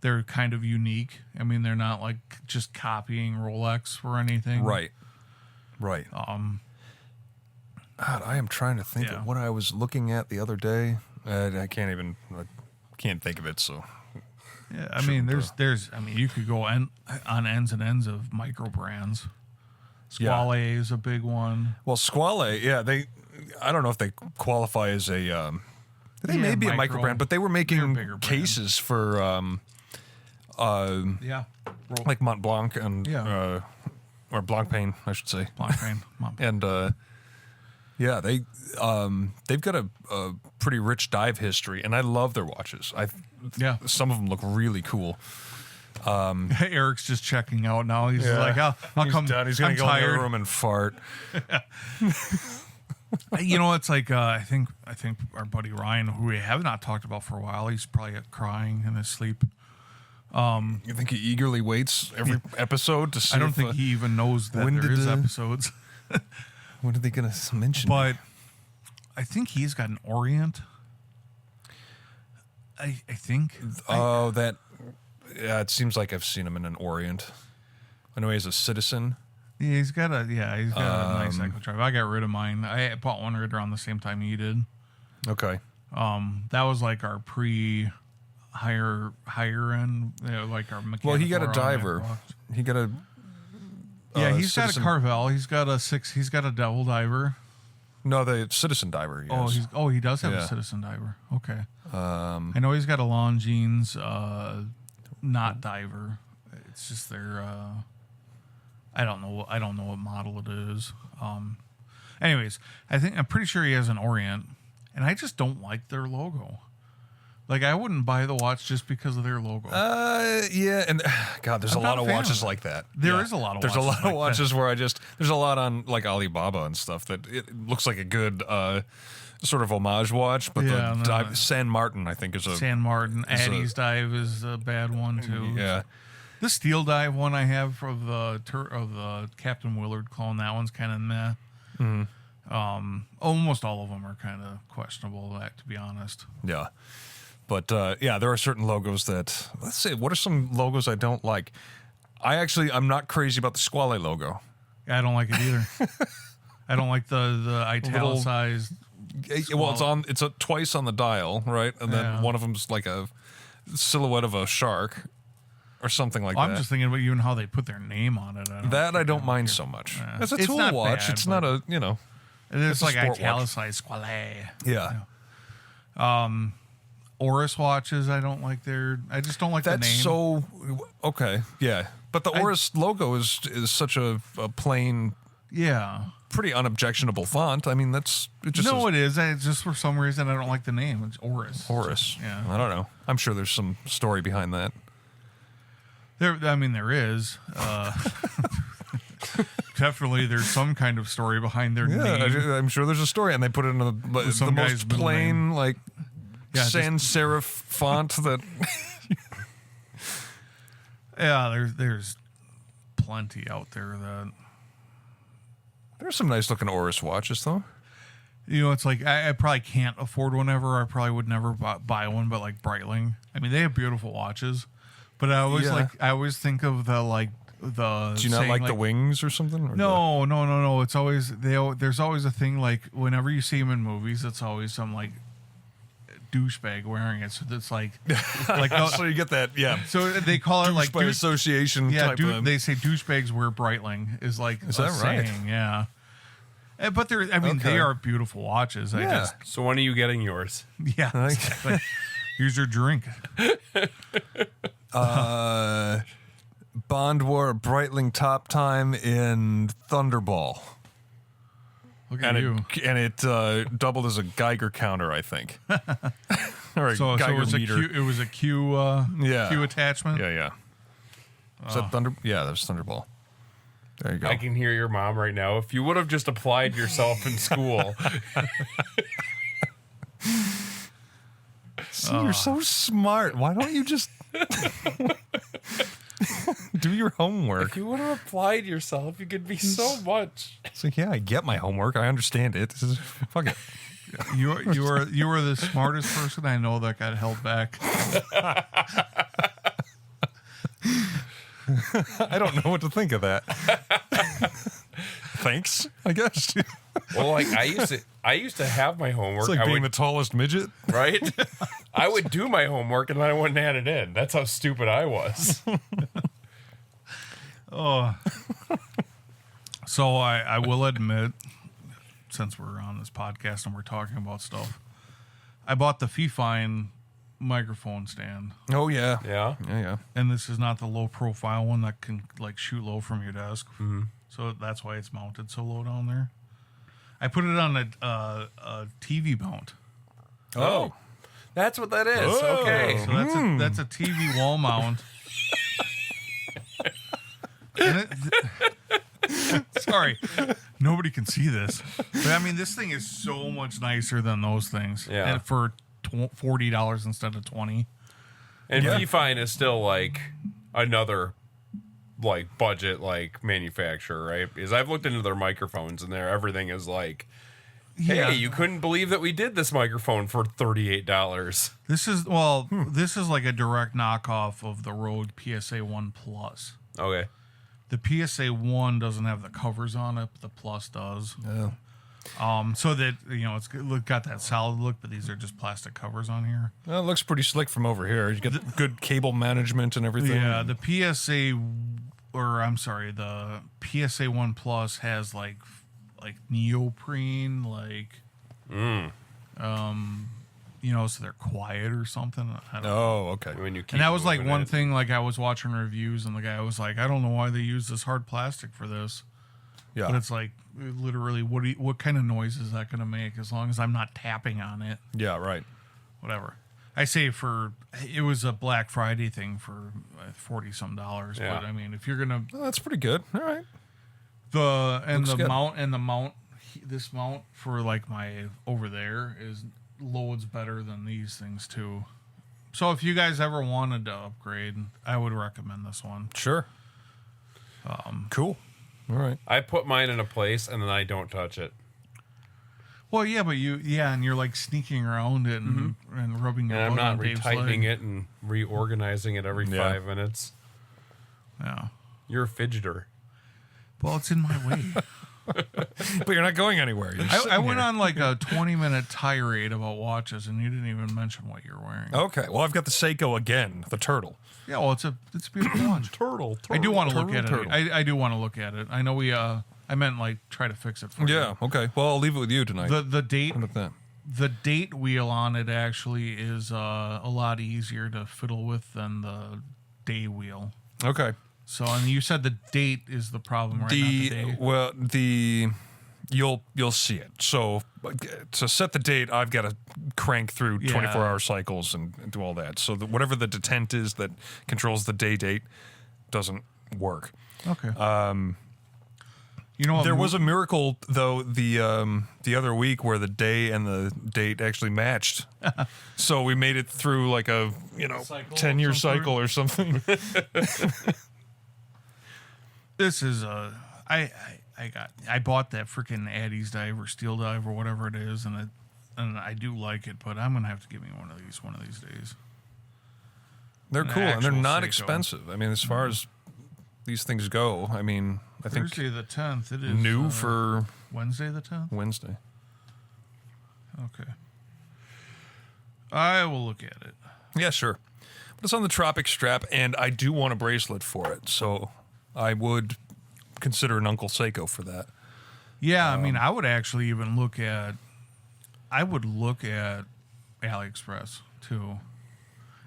they're kind of unique. I mean, they're not like just copying Rolex or anything. Right. God, I am trying to think of what I was looking at the other day. I can't think of it. So yeah, I mean, you could go on ends and ends of micro brands. Squale is a big one. Well, Squale, I don't know if they qualify as a. They may be a micro brand, but they were making cases for like Mont Blanc and or Blancpain, I should say. Blancpain. And they've got a pretty rich dive history, and I love their watches. Some of them look really cool. Eric's just checking out now. He's like, I'll come down. He's gonna go in the room and fart. You know, it's like I think our buddy Ryan, who we have not talked about for a while, he's probably crying in his sleep. You think he eagerly waits every episode to see? I don't think he even knows that there is episodes. When are they going to mention? But I think he's got an Orient. I think. It seems like I've seen him in an Orient. I know he's a Citizen. Yeah, he's got a nice Echo Drive. I got rid of mine. I bought one right around the same time he did. Okay. That was like our higher end, like our mechanical. Well, he got a diver. He got a. He's Citizen. got a Carvel. He's got a Devil diver. No, the Citizen diver. Yes. He does have a Citizen diver. Okay. I know he's got a Longines, not diver. It's just their. I don't know what model it is. Anyways, I'm pretty sure he has an Orient, and I just don't like their logo. Like, I wouldn't buy the watch just because of their logo. And God, there's a lot of watches like that. There is a lot of there's watches. There's a lot of watches where there's a lot on like Alibaba and stuff that it looks like a good sort of homage watch, but San Martin, I think, is a San Martin. Addy's dive is a bad one too. Yeah. The steel dive one I have of the Captain Willard clone, that one's kind of meh. Mm-hmm. Almost all of them are kind of questionable, to be honest. Yeah. But, there are certain logos that, let's see, what are some logos I don't like? I'm not crazy about the Squale logo. I don't like it either. I don't like the italicized. Well, it's twice on the dial, right? And then one of them's like a silhouette of a shark or something like that. I'm just thinking about even how they put their name on it. I don't mind so much. It's a tool watch. Bad, it's not a, It's like italicized Squale. Yeah. Oris watches, I don't like I just don't like the name. That's so okay, yeah. But the Oris logo is such a plain, pretty unobjectionable font. I mean, it is. It's just for some reason I don't like the name. It's Oris. Oris. Yeah. I don't know. I'm sure there's some story behind that. There is. Definitely, there's some kind of story behind their name. I'm sure there's a story, and they put it in the most plain, like. Sans serif font that. There's plenty out there that. There's some nice looking Oris watches though. It's like I probably can't afford one ever. I probably would never buy one, but like Breitling, I mean, they have beautiful watches, but I always think of the. Do you not like the wings or something? Or no. It's always there's always a thing like whenever you see them in movies, it's always some like douchebag wearing it, so it's like so you get that, so they call it like douchebag association type of they say douchebags wear Breitling is that right? Saying, but they are beautiful watches. So when are you getting yours? Exactly. Here's your drink. Bond wore a Breitling top time in Thunderball. Look at you. It doubled as a Geiger counter, I think. Or a Geiger meter. It was a Q attachment? Yeah. Is that Thunder? Yeah, that was Thunderball. There you go. I can hear your mom right now. If you would have just applied yourself in school. See, you're so smart. Why don't you just do your homework? If you would have applied yourself, you could be so much. It's like, I get my homework. I understand it. Fuck it. You are the smartest person I know that got held back. I don't know what to think of that. Thanks, I guess. Well, like I used to have my homework. It's like I being would, the tallest midget. right? I would do my homework and then I wouldn't hand it in. That's how stupid I was. Oh. So I will admit, since we're on this podcast and we're talking about stuff, I bought the Fifine microphone stand. Oh yeah, Yeah. yeah. And this is not the low profile one that can like shoot low from your desk. Mm-hmm. So that's why it's mounted so low down there. I put it on a TV mount. Oh, that's what that is. Oh. Okay. So that's a TV wall mount. And sorry, nobody can see this. But I mean, this thing is so much nicer than those things. Yeah. And for $40 instead of $20. And Fifine is still like another like budget like manufacturer, right? Because I've looked into their microphones and everything is like, hey, you couldn't believe that we did this microphone for $38. This is this is like a direct knockoff of the Rode PSA 1 Plus. Okay. The PSA 1 doesn't have the covers on it, but the Plus does. Oh. So that, you know, it's got that solid look, but these are just plastic covers on here. Well, it looks pretty slick from over here. You get good cable management and everything. Yeah, the PSA, the PSA 1 Plus has like neoprene, you know, so they're quiet or something. I don't know. Oh, okay. When you keep And that was like moving one it. thing, like I was watching reviews and the guy was like, I don't know why they use this hard plastic for this. Yeah. But it's like, literally, what kind of noise is that going to make as long as I'm not tapping on it? Yeah, right. Whatever. I say it was a Black Friday thing for $40-some. Yeah. But I mean, if you're going to, Well, that's pretty good. All right. the good. mount, this mount for like my over there is loads better than these things too. So if you guys ever wanted to upgrade, I would recommend this one. Sure. Cool. All right. I put mine in a place and then I don't touch it. Well, yeah, but and you're like sneaking around it and rubbing your And I'm butt not on Dave's retightening leg. it and reorganizing it every Yeah. 5 minutes. Yeah. You're a fidgeter. Well, it's in my way. But you're not going anywhere. You're I sitting went here. on like a 20-minute tirade about watches, and you didn't even mention what you're wearing. Okay. Well, I've got the Seiko again, the turtle. Yeah, well, it's a beautiful watch. Turtle. I do want to look at turtle. it. I do want to look at it. I know I meant like try to fix it for you. Yeah. Okay. Well, I'll leave it with you tonight. The date How about that? the date wheel on it actually is a lot easier to fiddle with than the day wheel. Okay. So, and you said the date is the problem, right? Not the day. You'll see it. So to set the date, I've got to crank through 24-hour cycles and do all that. So whatever the detent is that controls the date doesn't work. Okay. You know what? There was a miracle though the other week where the day and the date actually matched. So we made it through like a Cycle 10-year of some sort? cycle or something. This is I bought that freaking Addy's dive or Steel dive or whatever it is, and I do like it, but I'm gonna have to give me one of these days. They're An cool and they're actual not Seiko. expensive. I mean, as far as these things go, I mean, I think Thursday the 10th. It is new for Wednesday the 10th. Wednesday. Okay. I will look at it. Yeah, sure. But it's on the Tropic strap, and I do want a bracelet for it, so I would consider an Uncle Seiko for that. Yeah, I mean, I would actually even look at. I would look at AliExpress too.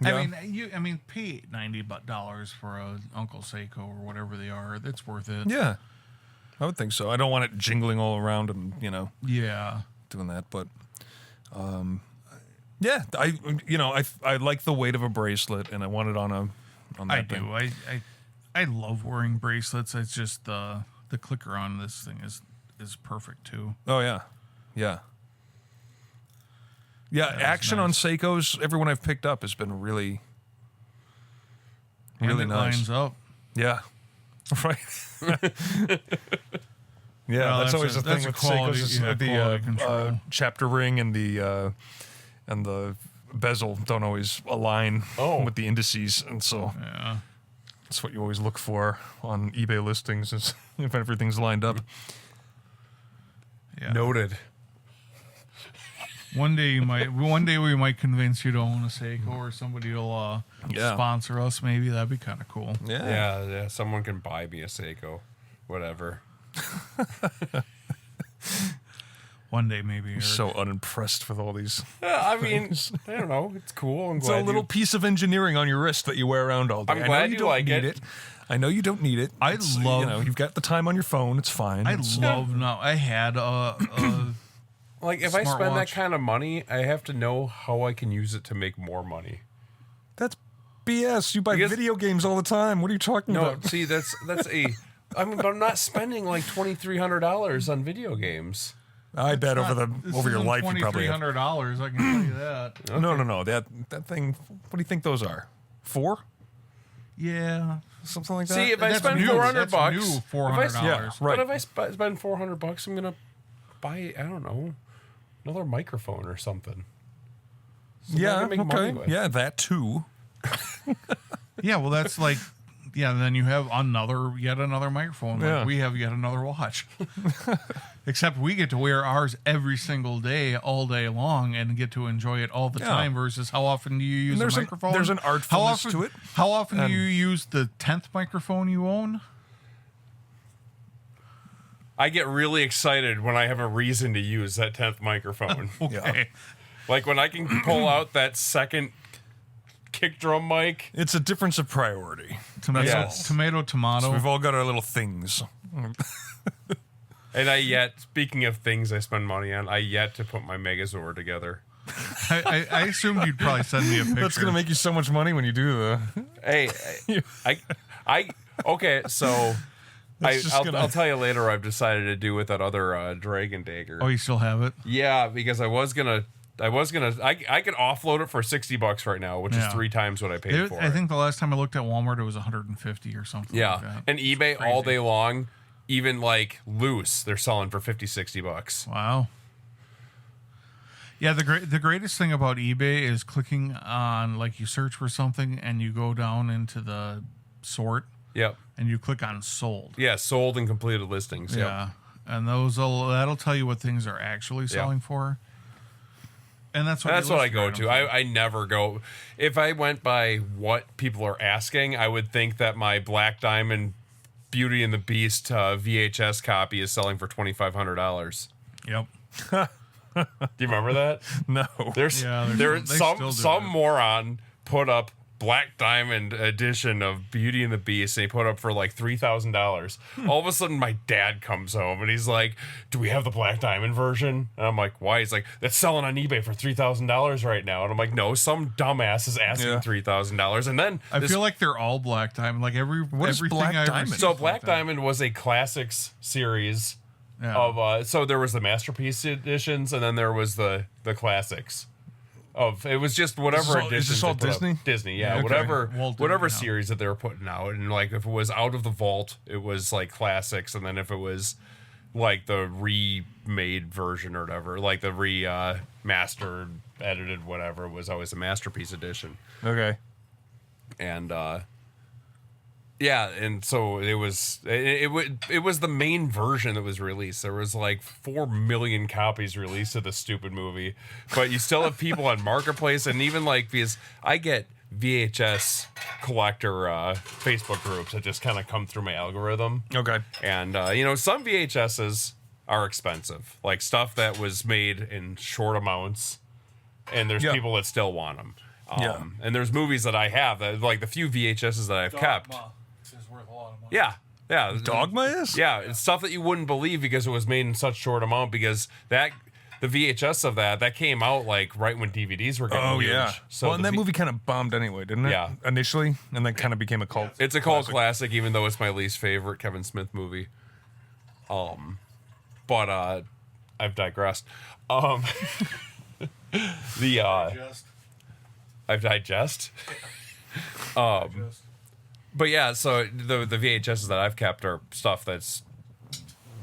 Yeah. I mean, pay $90 for a Uncle Seiko or whatever they are. That's worth it. Yeah, I would think so. I don't want it jingling all around and Yeah. doing that, but yeah, I like the weight of a bracelet, and I want it on that I thing. do. I love wearing bracelets. It's just the clicker on this thing is perfect too. Oh yeah, yeah. Yeah, action on Seikos, everyone I've picked up has been really, And really it nice. lines up. Yeah, right. Yeah, Well, that's that's always a- the thing that's a with quality- Seikos is yeah, quality control. the chapter ring and the bezel don't always align Oh. with the indices, and so Yeah. That's what you always look for on eBay listings, is if everything's lined up. Yeah. Noted. One day we might convince you to own a Seiko, or somebody will sponsor us. Maybe that'd be kind of cool. Yeah. Someone can buy me a Seiko, whatever. One day, maybe. I'm so unimpressed with all these. I mean, I don't know. It's cool. It's a little piece of engineering on your wrist that you wear around all day. I'm glad you don't like need it. I know you don't need it. I love. You know, you've got the time on your phone. It's fine. I had a like if I spend that smartwatch. kind of money, I have to know how I can use it to make more money. That's BS. You buy Because- video games all the time. What are you talking No, about? see, that's a. I mean, but I'm not spending like $2,300 on video games. I bet over your life you probably have. $2,300. I can tell you that. Okay. No. That thing. What do you think those are? 4? Yeah. Something like that. See, if I That's spend new. $400, That's bucks, new if I- $400. Yeah, right. But if I spend $400, I'm gonna buy, I don't know, another microphone or something. Something I Yeah. can make money Okay. with. Yeah, that too. Yeah, well, that's like, then you have yet another microphone. Like Yeah. we have yet another watch. Except we get to wear ours every single day, all day long, and get to enjoy it all the Yeah. time. Versus how often do you use a there's microphone? there's an artfulness how often, to it. How often do you use the 10th microphone you own? I get really excited when I have a reason to use that 10th microphone. Okay. Like when I can pull out that second kick drum mic. It's a difference of priority. Tomato, Yes. tomato. So we've all got our little things. And speaking of things I spend money on, I yet to put my Megazord together. I assumed you'd probably send me a picture. That's gonna make you so much money when you do the. Hey, okay, so That's just gonna- I'll tell you later what I've decided to do with that other Dragon Dagger. Oh, you still have it? Yeah, because I could offload it for $60 right now, which is Yeah. 3 times what I paid for I it. think the last time I looked at Walmart, it was 150 or something. Yeah, like that. and eBay all crazy. day long, even like loose, they're selling for $50-$60. Wow. Yeah, the greatest thing about eBay is clicking on, like, you search for something and you go down into the sort Yep. and you click on sold. Yeah, sold and completed listings. Yep. Yeah, and that'll tell you what things are actually selling for. And that's what I go to. I never go. If I went by what people are asking, I would think that my Black Diamond Beauty and the Beast VHS copy is selling for $2,500. Yep. Do you remember that? No. There's Yeah, there's they still do some that. moron put up Black Diamond edition of Beauty and the Beast, and he put up for like $3,000. All of a sudden, my dad comes home and he's like, "Do we have the Black Diamond version?" And I'm like, "Why?" He's like, "That's selling on eBay for $3,000 right now." And I'm like, "No, some dumbass is asking Yeah. $3,000." And then I feel like they're all Black Diamond. Like is everything Black I ever Diamond? see so is Black Diamond. Diamond was a classics series Yeah. of so there was the masterpiece editions, and then there was the classics. It was just whatever Is this editions all they put up. Disney? Disney, yeah, Okay. whatever Walt whatever Disney, yeah. series that they were putting out, and like if it was out of the vault, it was like classics, and then if it was like the remade version or whatever, like the remastered, edited, whatever, it was always a masterpiece edition. Okay. And yeah, and so it was the main version that was released. There was like 4 million copies released of the stupid movie, but you still have people on Marketplace, and even like because I get VHS collector Facebook groups that just kind of come through my algorithm. Okay. And some VHSs are expensive, like stuff that was made in short amounts, and there's Yeah. people that still want them. Yeah. And there's movies that I have that, like the few VHSs that I've kept. is worth a lot of money. Yeah. Dogma is? Yeah, it's stuff that you wouldn't believe because it was made in such short amount. Because the VHS of that came out like right when DVDs were getting Oh, huge. yeah. So And that movie kind of bombed anyway, didn't it? Yeah. Initially, and then kind of became a cult. It's a cult classic, even though it's my least favorite Kevin Smith movie. But I've digressed. I've digest. But yeah, so the VHSs that I've kept are stuff that's,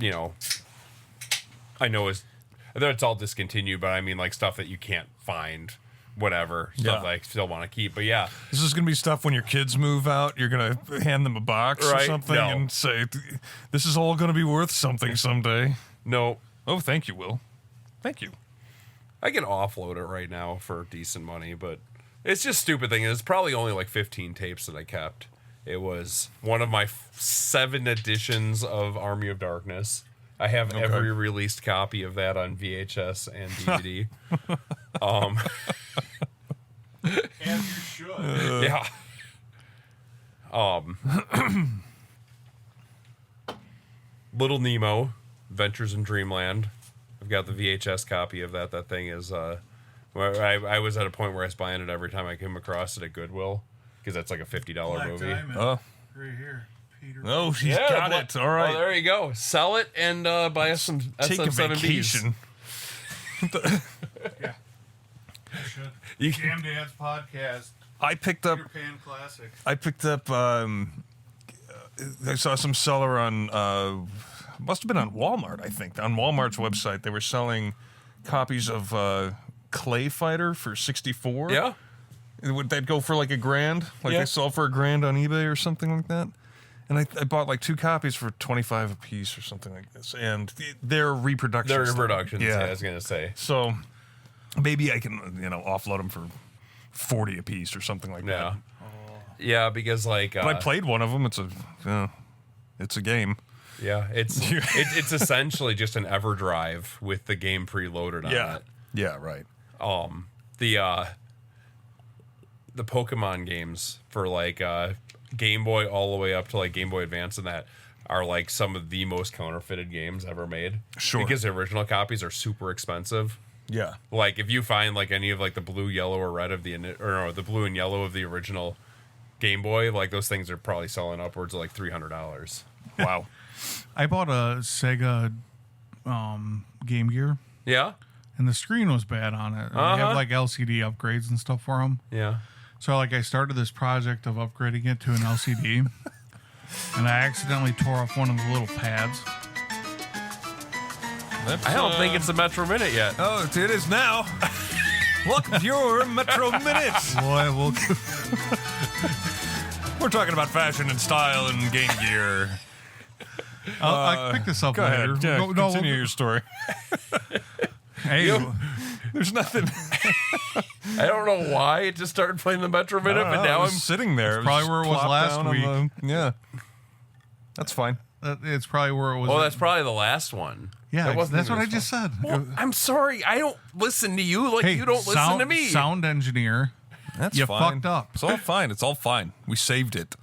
I know it's all discontinued, but I mean like stuff that you can't find whatever stuff that I still want to keep. But yeah, this is going to be stuff when your kids move out. You're going to hand them a box or something and say, this is all going to be worth something someday. No. Oh, thank you, Will. Thank you. I can offload it right now for decent money, but it's just stupid thing. It's probably only like 15 tapes that I kept. It was one of my 7 editions of Army of Darkness. I have every released copy of that on VHS and DVD. As you should. Yeah. Little Nemo, Adventures in Dreamland. I've got the VHS copy of that. That thing is, I was at a point where I was buying it every time I came across it at Goodwill, because that's like a $50 movie. Right here. Peter. Oh, she's got it. All right. Oh, there you go. Sell it and buy us some Take a SM7Bs. vacation. Yeah. You should. Jam Dad's podcast. I picked up. Peter Pan classic. I picked up. I saw some seller on. Must have been on Walmart. I think on Walmart's website they were selling copies of Clay Fighter for $64. Yeah. Would that go for like $1,000? Like they sell for $1,000 on eBay or something like that? And I bought like 2 copies for $25 a piece or something like this. And they're reproductions. They're reproductions, yeah. I was going to say. So maybe I can, offload them for $40 a piece or something like that. Yeah, because like... but I played one of them. It's a game. Yeah, it's essentially just an EverDrive with the game preloaded on it. Yeah, right. The Pokemon games for like Game Boy all the way up to like Game Boy Advance and that are like some of the most counterfeited games ever made. Sure. Because the original copies are super expensive. Yeah. Like if you find like any of like the blue, yellow, or red of the blue and yellow of the original Game Boy, like those things are probably selling upwards of like $300. Wow. I bought a Sega Game Gear. Yeah. And the screen was bad on it. I have like LCD upgrades and stuff for them. Yeah. So like I started this project of upgrading it to an LCD, and I accidentally tore off one of the little pads. I don't think it's a Metro Minute yet. Oh, it is now. Welcome to your Metro Minute. Boy, we're talking about fashion and style and game gear. I'll pick this up go later. ahead. Yeah, continue your story. Hey, there's nothing. I don't know why it just started playing the Metro Minute, but now I'm sitting there. Probably where it was last week. Yeah, that's fine. It's probably where it was. Oh, that's probably the last one. Yeah, that's what I just said. Well, I'm sorry. I don't listen to you like you don't listen to me. Sound engineer. That's you fine. fucked up. It's all fine. It's all fine. We saved it.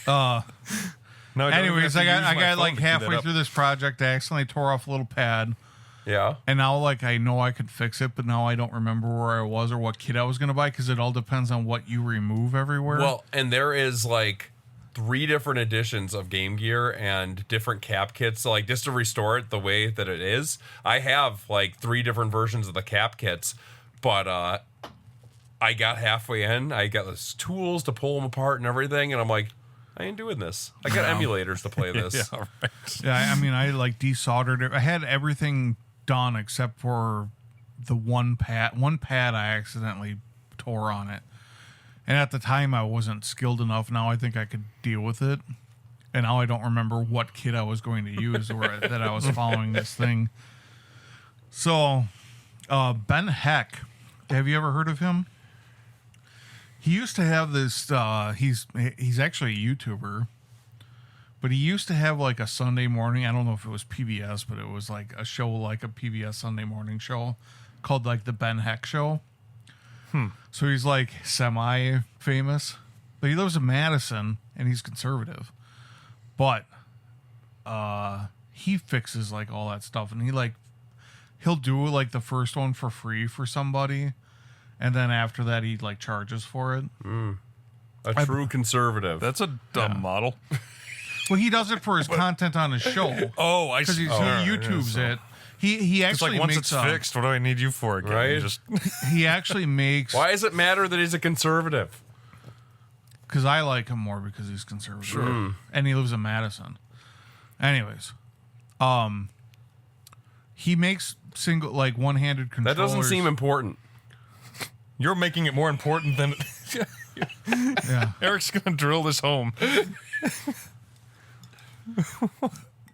No, anyways, I got like halfway through this project, I accidentally tore off a little pad. Yeah. And now, like, I know I could fix it, but now I don't remember where I was or what kit I was going to buy because it all depends on what you remove everywhere. Well, and there is like 3 different editions of Game Gear and different cap kits. So, like, just to restore it the way that it is, I have like 3 different versions of the cap kits, but I got halfway in. I got the tools to pull them apart and everything, and I'm like, I ain't doing this. I got emulators to play this. Yeah, right. Yeah, I mean, I like desoldered it. I had everything done except for the one pad. One pad I accidentally tore on it. And at the time, I wasn't skilled enough. Now I think I could deal with it. And now I don't remember what kit I was going to use or that I was following this thing. So, Ben Heck, have you ever heard of him? He used to have this, he's actually a YouTuber, but he used to have like a Sunday morning, I don't know if it was PBS, but it was like a show like a PBS Sunday morning show called like the Ben Heck Show. So he's like semi-famous, but he lives in Madison and he's conservative. But he fixes like all that stuff, and he'll do like the first one for free for somebody. And then after that, he like charges for it. A true conservative. That's a dumb model. Well, he does it for his content on his show. Oh, I Because see. he YouTubes it. He It's actually like once makes it's fixed, what do I need you for again? Right? You just he actually makes, Why does it matter that he's a conservative? because I like him more because he's conservative. Sure. And he lives in Madison. Anyways, He makes single, like, one-handed controllers. That doesn't seem important. You're making it more important than. Yeah. Eric's gonna drill this home.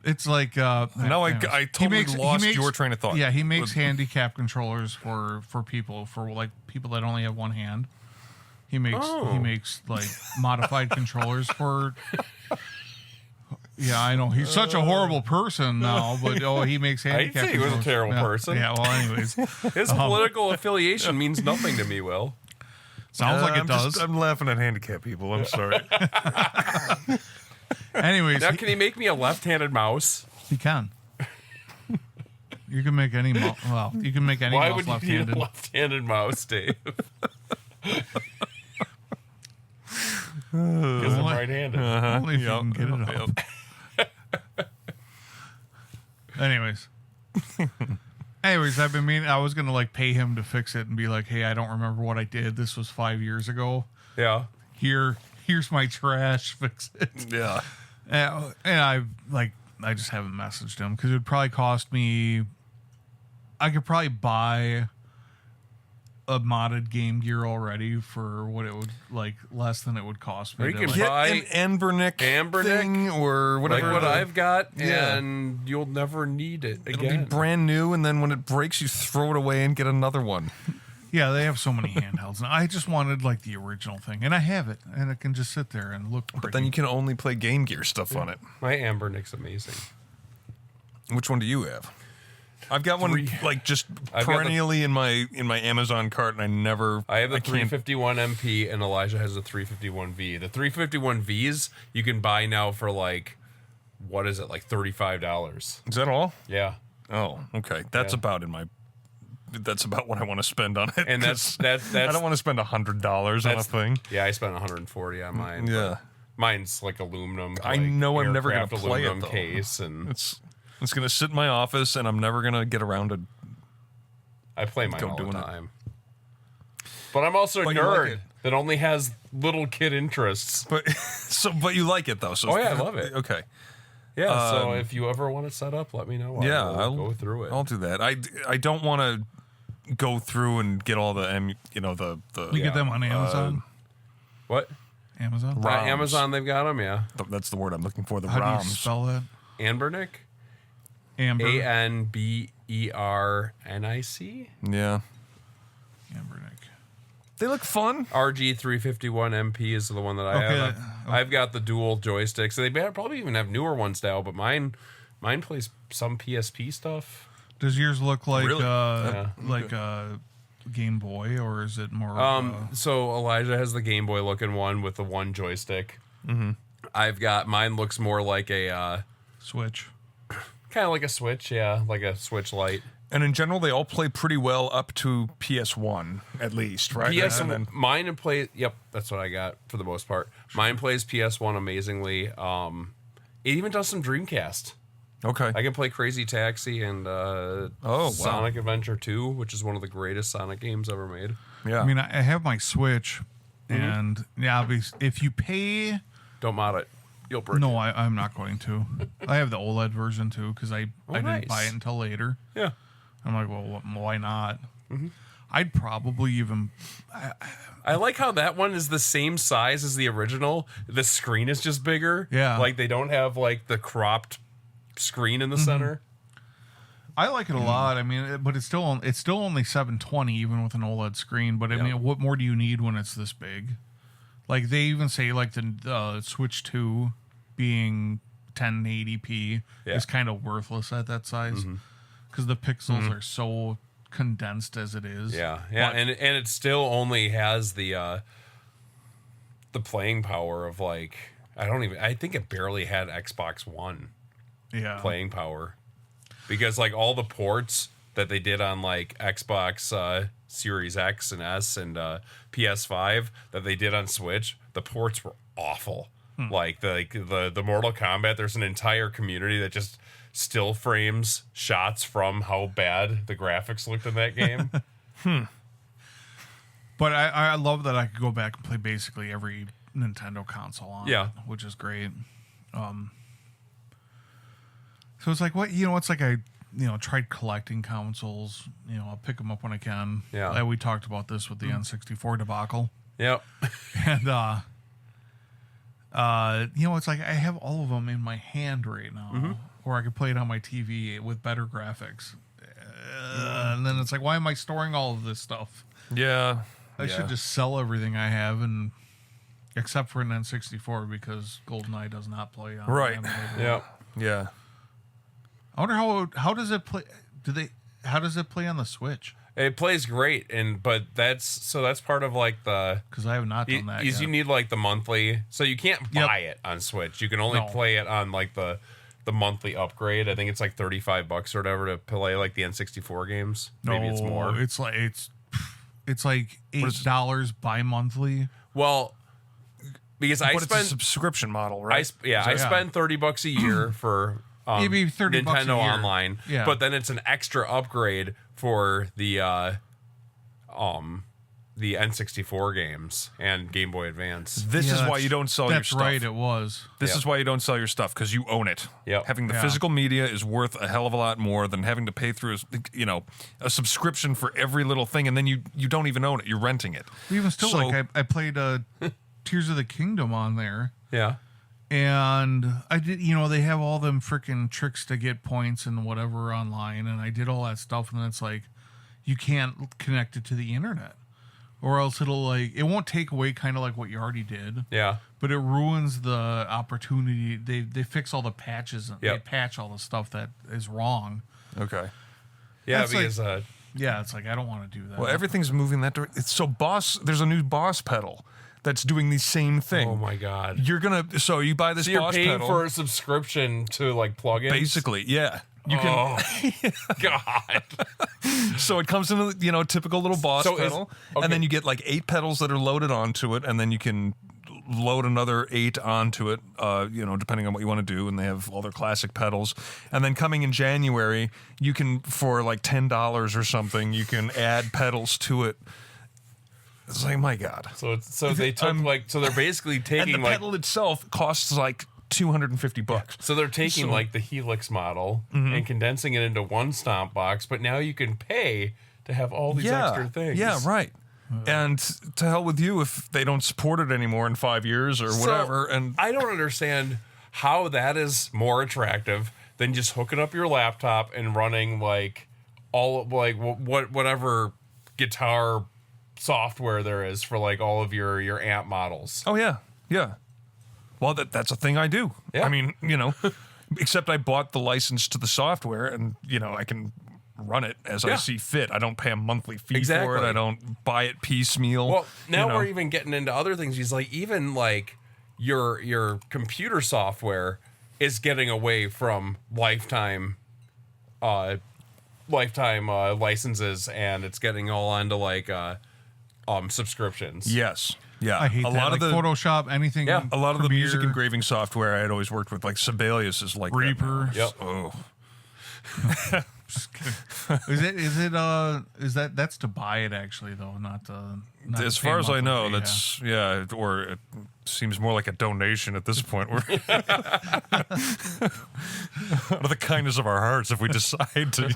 It's like Now anyways. I totally lost your train of thought. Yeah, he makes handicap controllers for people, for like people that only have one hand. He makes like modified controllers for. Yeah, I know he's such a horrible person now, but he makes handicap. I'd say he was a terrible person. Yeah, well, anyways, His political affiliation means nothing to me, Will. sounds like it does. I'm laughing at handicapped people. I'm sorry. Anyways, Now, can he make me a left-handed mouse? he can. You can make any you can make any Why mouse would you need left-handed. a left-handed mouse, Dave? Because I'm right-handed. Only if you can get it up. Anyways, I've been meaning I was gonna like pay him to fix it and be like, hey, I don't remember what I did. This was 5 years ago. Yeah. Here's my trash. Fix it. Yeah. And I just haven't messaged him because it would probably cost me. I could probably buy a modded Game Gear already for what it would like less than it would cost me. Or you can like, Get buy an Ambernick thing or like whatever. what I've got, Yeah. and you'll never need it It'll be again. brand new, and then when it breaks, you throw it away and get another one. yeah, they have so many handhelds. And I just wanted like the original thing, and I have it, and it can just sit there and look. But then you can only play Game Gear stuff on it. My Ambernick's amazing. Which one do you have? I've got one like just I've got perennially in my Amazon cart, and I never. I have the can't- 351 MP, and Elijah has the 351V. The 351Vs you can buy now for like, what is it, like $35? Is that all? Yeah. Oh, okay. That's Yeah. about in my. That's about what I want to spend on it. And that's I don't want to spend $100 on a thing. Yeah, I spent 140 on mine. Yeah, Mine's like aluminum. I like know I'm never gonna aircraft play it, aluminum though. case, and it's gonna sit in my office, and I'm never gonna get around to. I play mine Go all the doing it. time. But I'm also a But you like nerd it. that only has little kid interests. But but you like it though. So Oh, yeah, I love it. Okay. Yeah, so if you ever want to set up, let me know. Yeah, I'll go through it. I'll do that. I don't want to go through and get all the the you get them on Amazon. What? Amazon. ROMs. Amazon, they've got them, yeah. That's the word I'm looking for. The How do you ROMs. spell that? Ambernick? Amber. Anbernic. Yeah, Ambernick. they look fun. RG351MP is the one that I Okay, have. I've got the dual joysticks. They probably even have newer ones now, but mine plays some PSP stuff. Does yours look like Really? like a Game Boy, or is it more? So Elijah has the Game Boy looking one with the one joystick. Mm-hmm. I've got mine looks more like a Switch? kind of like a Switch, yeah, like a Switch Lite. And in general, they all play pretty well up to PS1, at least, right? And then, Mine and play. Yep, that's what I got for the most part. Mine plays PS1 amazingly. It even does some Dreamcast. okay. I can play Crazy Taxi and wow. Sonic Adventure 2, which is one of the greatest Sonic games ever made. Yeah. I mean, I have my Switch, and yeah, if you pay, Don't mod it. You'll break no, it. I'm not going to. I have the OLED version too because I didn't nice. buy it until later. Yeah. I'm like, well, why not? I'd probably even. I like how that one is the same size as the original. The screen is just bigger. Yeah. Like they don't have like the cropped screen in the center. I like it a lot. I mean, but it's still only 720 even with an OLED screen. But I mean, what more do you need when it's this big? Like they even say like the Switch 2 being 1080p is kind of worthless at that size because the pixels are so condensed as it is. Yeah. Yeah. But- And it still only has the playing power of like I think it barely had Xbox One yeah. playing power. Because like all the ports that they did on like Xbox Series X and S and PS5 that they did on Switch, the ports were awful. Like the Mortal Kombat, there's an entire community that just still frames shots from how bad the graphics looked in that game. But I love that I could go back and play basically every Nintendo console on Yeah. it, which is great. So it's like it's like tried collecting consoles. I'll pick them up when I can. Yeah. We talked about this with the N64 debacle. Yep. And, it's like I have all of them in my hand right now, or I could play it on my TV with better graphics. And then it's like, why am I storing all of this stuff? Yeah. I should just sell everything I have, and except for an N64 because GoldenEye does not play on Right. Yep. Yeah. I wonder how does it play? How does it play on the Switch? It plays great, but that's part of like the Because I have not done that yet. You need like the monthly, so you can't buy it on Switch. You can only play it on like the monthly upgrade. I think it's like $35 or whatever to play like the N64 games. Maybe it's more. It's like $8 bi-monthly. Well, because I But it's a spend subscription model, right? I spend $30 a year for Maybe $30 a Nintendo year. Online. Yeah. But then it's an extra upgrade for the N64 games and Game Boy Advance. This is why you don't sell your That's stuff. right, it was. This is why you don't sell your stuff, because you own it. Yep. Having the Yeah. physical media is worth a hell of a lot more than having to pay through a subscription for every little thing, and then you don't even own it. You're renting it. Even still, So- like I played Tears of the Kingdom on there. Yeah. And I did, they have all them freaking tricks to get points and whatever online, and I did all that stuff, and then it's like, you can't connect it to the internet, or else it won't take away kind of like what you already did, Yeah. but it ruins the opportunity. They fix all the patches, and they Yep. patch all the stuff that is wrong. Okay. Yeah, That's because Yeah, it's like, I don't want to do that. Well, everything's moving that direction. There's a new Boss pedal that's doing the same thing. oh my god. You buy this So you're Boss paying pedal. for a subscription to like plugins? Basically, yeah. You can. Oh, God. So it comes in a typical little Boss So pedal, okay. and then you get like 8 pedals that are loaded onto it, and then you can load another 8 onto it, depending on what you want to do, and they have all their classic pedals. And then coming in January, you can, for like $10 or something, you can add pedals to it. It's like, my God. So they took so they're basically taking And the like pedal itself costs like $250. so they're taking like the Helix model and condensing it into one stomp box, but now you can pay to have all these extra things. Yeah, right. And to hell with you if they don't support it anymore in 5 years or whatever. And I don't understand how that is more attractive than just hooking up your laptop and running like whatever guitar software there is for like all of your amp models. oh yeah, yeah. Well, that's a thing I do. Yeah. I mean, except I bought the license to the software, and I can run it as I Yeah. see fit. I don't pay a monthly fee for Exactly. it. I don't buy it piecemeal. Well, now you know. we're even getting into other things. He's like, even like your computer software is getting away from lifetime licenses, and it's getting all onto like subscriptions. Yes. Yeah. I hate a that. lot Like of the Photoshop, anything. Yeah, a lot of the music Premiere. engraving software I had always worked with, like Sibelius, is like Reaper. That now. Yep. Oh. That's to buy it actually though, not to. Not As to pay far as I monthly know, fee, that's or it seems more like a donation at this point. We're out of the kindness of our hearts, if we decide to.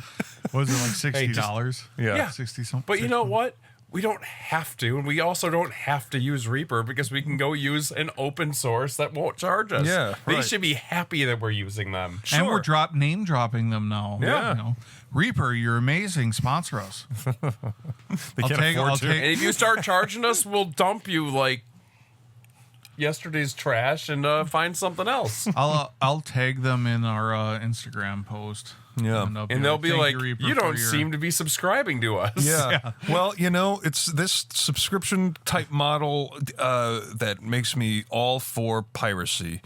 Was it like $60? Yeah. 60 something. But you know what? We don't have to, and we also don't have to use Reaper because we can go use an open source that won't charge us. Yeah, They right. should be happy that we're using them. And we're Sure. name dropping them now. Yeah. Reaper, you're amazing. Sponsor us. They can't afford to. And if you start charging us, we'll dump you like yesterday's trash and find something else. I'll tag them in our Instagram post. Yeah. And they'll be "Thank like, Reaper, you for don't your-" seem to be subscribing to us. Yeah. Well, it's this subscription type model that makes me all for piracy.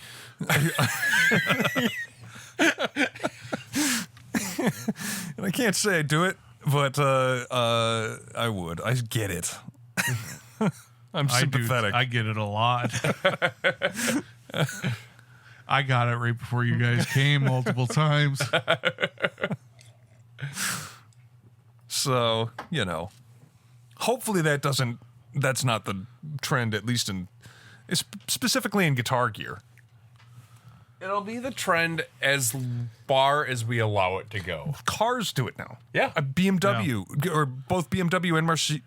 And I can't say I do it, but I would. I get it. I'm sympathetic. I get it a lot. I got it right before you guys came multiple times. So, hopefully that's not the trend, at least specifically in Guitar Gear. It'll be the trend as far as we allow it to go. Cars do it now. Yeah. A BMW, or both BMW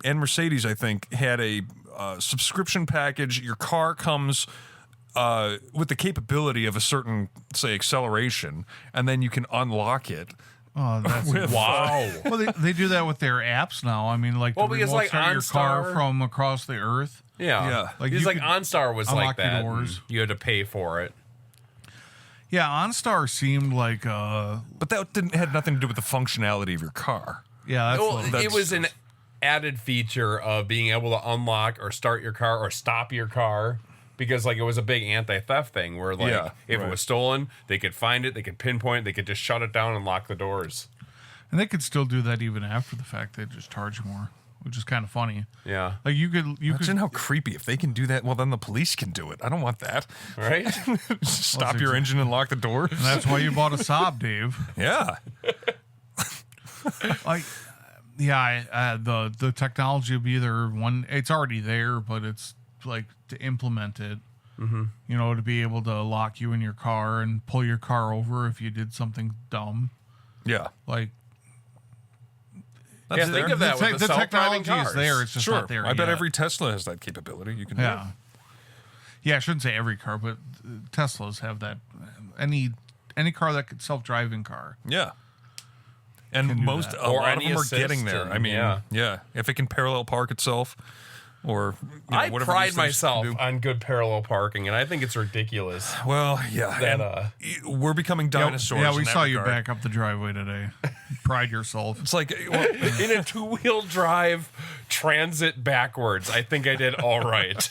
and Mercedes, I think, had a subscription package. Your car comes with the capability of a certain, say, acceleration, and then you can unlock it. Oh, that's Wow. well, they do that with their apps now. I mean, like, Well, the because, remote like, start your car OnStar- from across the earth. Yeah. Like, Because you like could OnStar was unlock like your that. doors. You had to pay for it. Yeah, OnStar seemed like But that had nothing to do with the functionality of your car. yeah, Well, that's it was an added feature of being able to unlock or start your car or stop your car. Because like it was a big anti-theft thing where like Yeah, if right. it was stolen, they could find it, they could pinpoint it, they could just shut it down and lock the doors. and they could still do that even after the fact. They just charge you more, which is kind of funny. Yeah. Like you could Imagine how creepy. If they can do that, well, then the police can do it. I don't want that. Right? Stop your engine and lock the door. and that's why you bought a Saab, Dave. Yeah. Like, yeah, the technology will be either one. It's already there, but it's like to implement it. Mm-hmm. You know, to be able to lock you in your car and pull your car over if you did something dumb. Yeah. Like, Yeah, think of that with the self-driving technology cars. is there. It's just Sure. not there I bet yet. every Tesla has that capability. You can do Yeah. Yeah, I shouldn't say every car, but Teslas have that. Any car that could self-driving car. it. Yeah. And Can do most, that. a Or lot of any them are assist getting there. and- I mean, yeah. yeah. If it can parallel park itself or I whatever pride these things myself can do. on good parallel parking, and I think it's ridiculous. Well, yeah. That, and we're becoming dinosaurs. Yeah, in we that saw you regard. back up the driveway today. Pride yourself. It's like, well, In a two-wheel drive transit backwards, I think I did all right.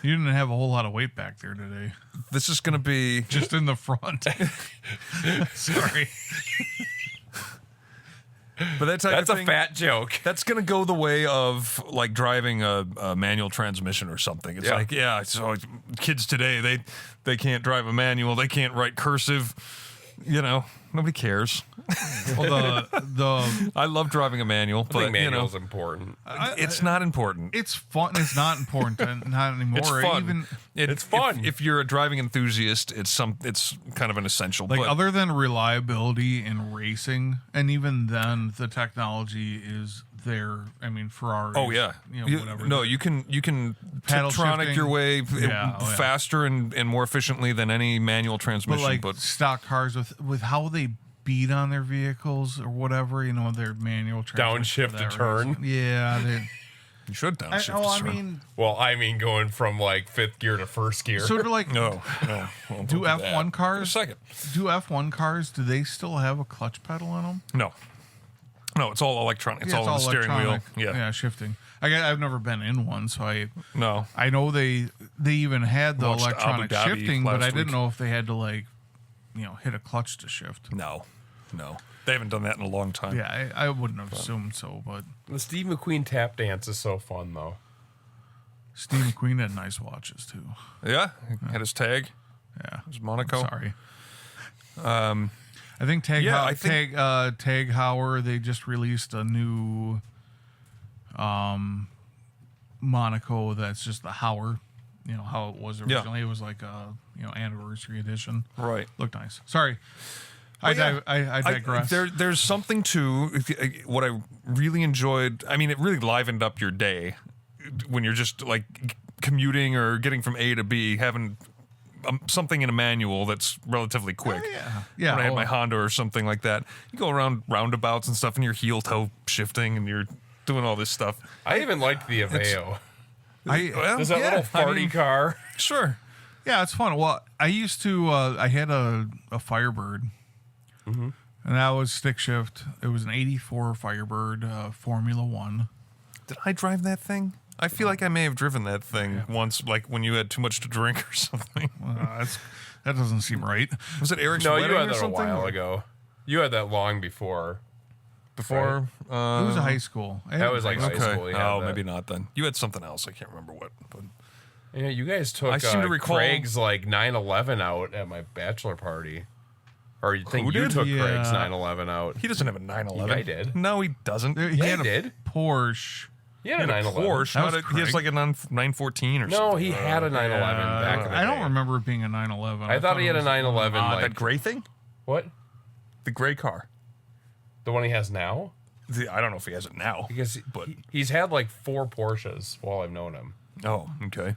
You didn't have a whole lot of weight back there today. this is going to be. Just in the front. Sorry. But that type That's of a thing, fat joke. That's going to go the way of like driving a manual transmission or something. It's Yeah. like, yeah, so kids today, they can't drive a manual. They can't write cursive. You know, nobody cares. Well, the I love driving a manual, I but think you know, manual's important. it's not important. it's fun. It's not important. Not anymore. It's fun. Even It's fun. If you're a driving enthusiast, it's kind of an essential. like but other than reliability in racing, and even then, the technology is there. I mean, Ferrari. oh yeah, you know, whatever. no, you can Paddle Tiptronic shifting. your way Yeah, oh, yeah. faster and more efficiently than any manual But transmission. like But stock cars with how they beat on their vehicles or whatever, you know, their manual transmission Downshift for to that turn. reason. Yeah, they. you should downshift. I sir. mean, Well, I mean, going from like fifth gear to first gear. so do like no. Well, do don't F1 that. cars? A second. Do F1 cars? Do they still have a clutch pedal in them? No, it's all electronic. It's Yeah, all in the steering wheel. electronic. Yeah. shifting. I've never been in one, so No. I know they even had the Watched electronic Abu Dhabi shifting, but last I didn't week. know if they had to like, hit a clutch to shift. No. They haven't done that in a long time. Yeah, I wouldn't have assumed so, but The Steve McQueen tap dance is so fun, though. Steve McQueen had nice watches too. Yeah. Had his tag. Yeah, His Monaco. sorry. I think Tag yeah, I Tag Heuer, they just released a new Monaco that's just the Heuer. You know how it was originally. It was like a anniversary edition. Right. Looked nice. Sorry. Well, yeah. I digress. There's something to what I really enjoyed. I mean, it really livened up your day when you're just like commuting or getting from A to B, having something in a manual that's relatively quick. Yeah. When I had my Honda or something like that, you go around roundabouts and stuff, and you're heel toe shifting, and you're doing all this stuff. I even liked the Aveo. Well, There's that yeah, little farty I mean, car. Sure. Yeah, it's fun. Well, I used to. I had a Firebird, and that was stick shift. It was an '84 Firebird Formula One. Did I drive that thing? I feel like I may have driven that thing once, like when you had too much to drink or something. That doesn't seem right. Was it Eric's No, wedding you had or that a something? while ago. You had that long before. Before? It was a high school. I had That was like high Okay. school. you had Oh, that. maybe not then. You had something else. I can't remember what. But Yeah, you guys took I seem to recall- Craig's like 911 out at my bachelor party. Or you think Who you did? took Yeah. Craig's 911 out. he doesn't have a 911. Yeah, I did. No, he doesn't. He Yeah, had he a did. Porsche. He had a 911. Porsche. That was He has Craig. like a 914 or No, something. he had a 911 back in the I day. don't remember it being a 911. I thought he had it a was 911. odd. Like, that gray thing? what? The gray car. The one he has now? I don't know if he has it now. Because he's had like 4 Porsches while I've known him. Oh, okay.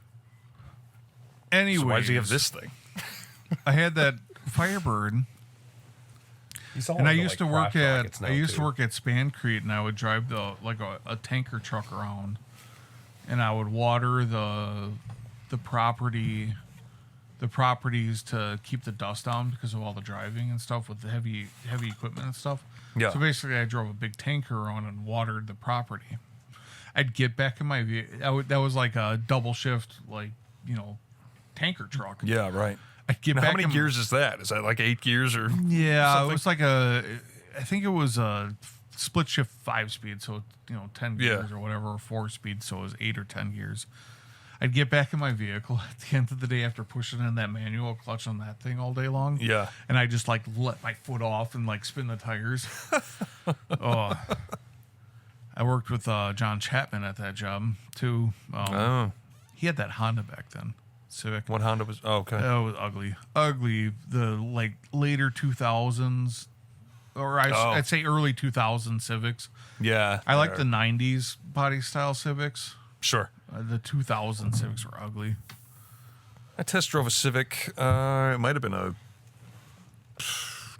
Anyways, So why does he have this thing? I had that Firebird, He's all and I into, used to like, work crotch at rockets now, I used too. to work at Spancrete, and I would drive a tanker truck around, and I would water the properties to keep the dust down because of all the driving and stuff with the heavy equipment and stuff. Yeah. So basically, I drove a big tanker around and watered the property. I'd get back in my vehicle. That was like a double shift, tanker truck. Yeah, right. I'd get Now, back how many in, gears is that? Is that like 8 gears or? Yeah, something? it was like I think it was a split shift 5-speed, so 10 Yeah. gears or whatever, or 4-speed, so it was 8 or 10 gears. I'd get back in my vehicle at the end of the day after pushing in that manual clutch on that thing all day long. Yeah. And I just let my foot off and spin the tires. Oh. I worked with John Chapman at that job too. Oh, He had that Honda back then, Civic. what Honda was? Oh, okay. That was ugly. The later 2000s, or I'd say early 2000 Civics. Yeah. I like the 90s body style Civics. Sure. The 2000 Civics were ugly. I test drove a Civic. It might have been a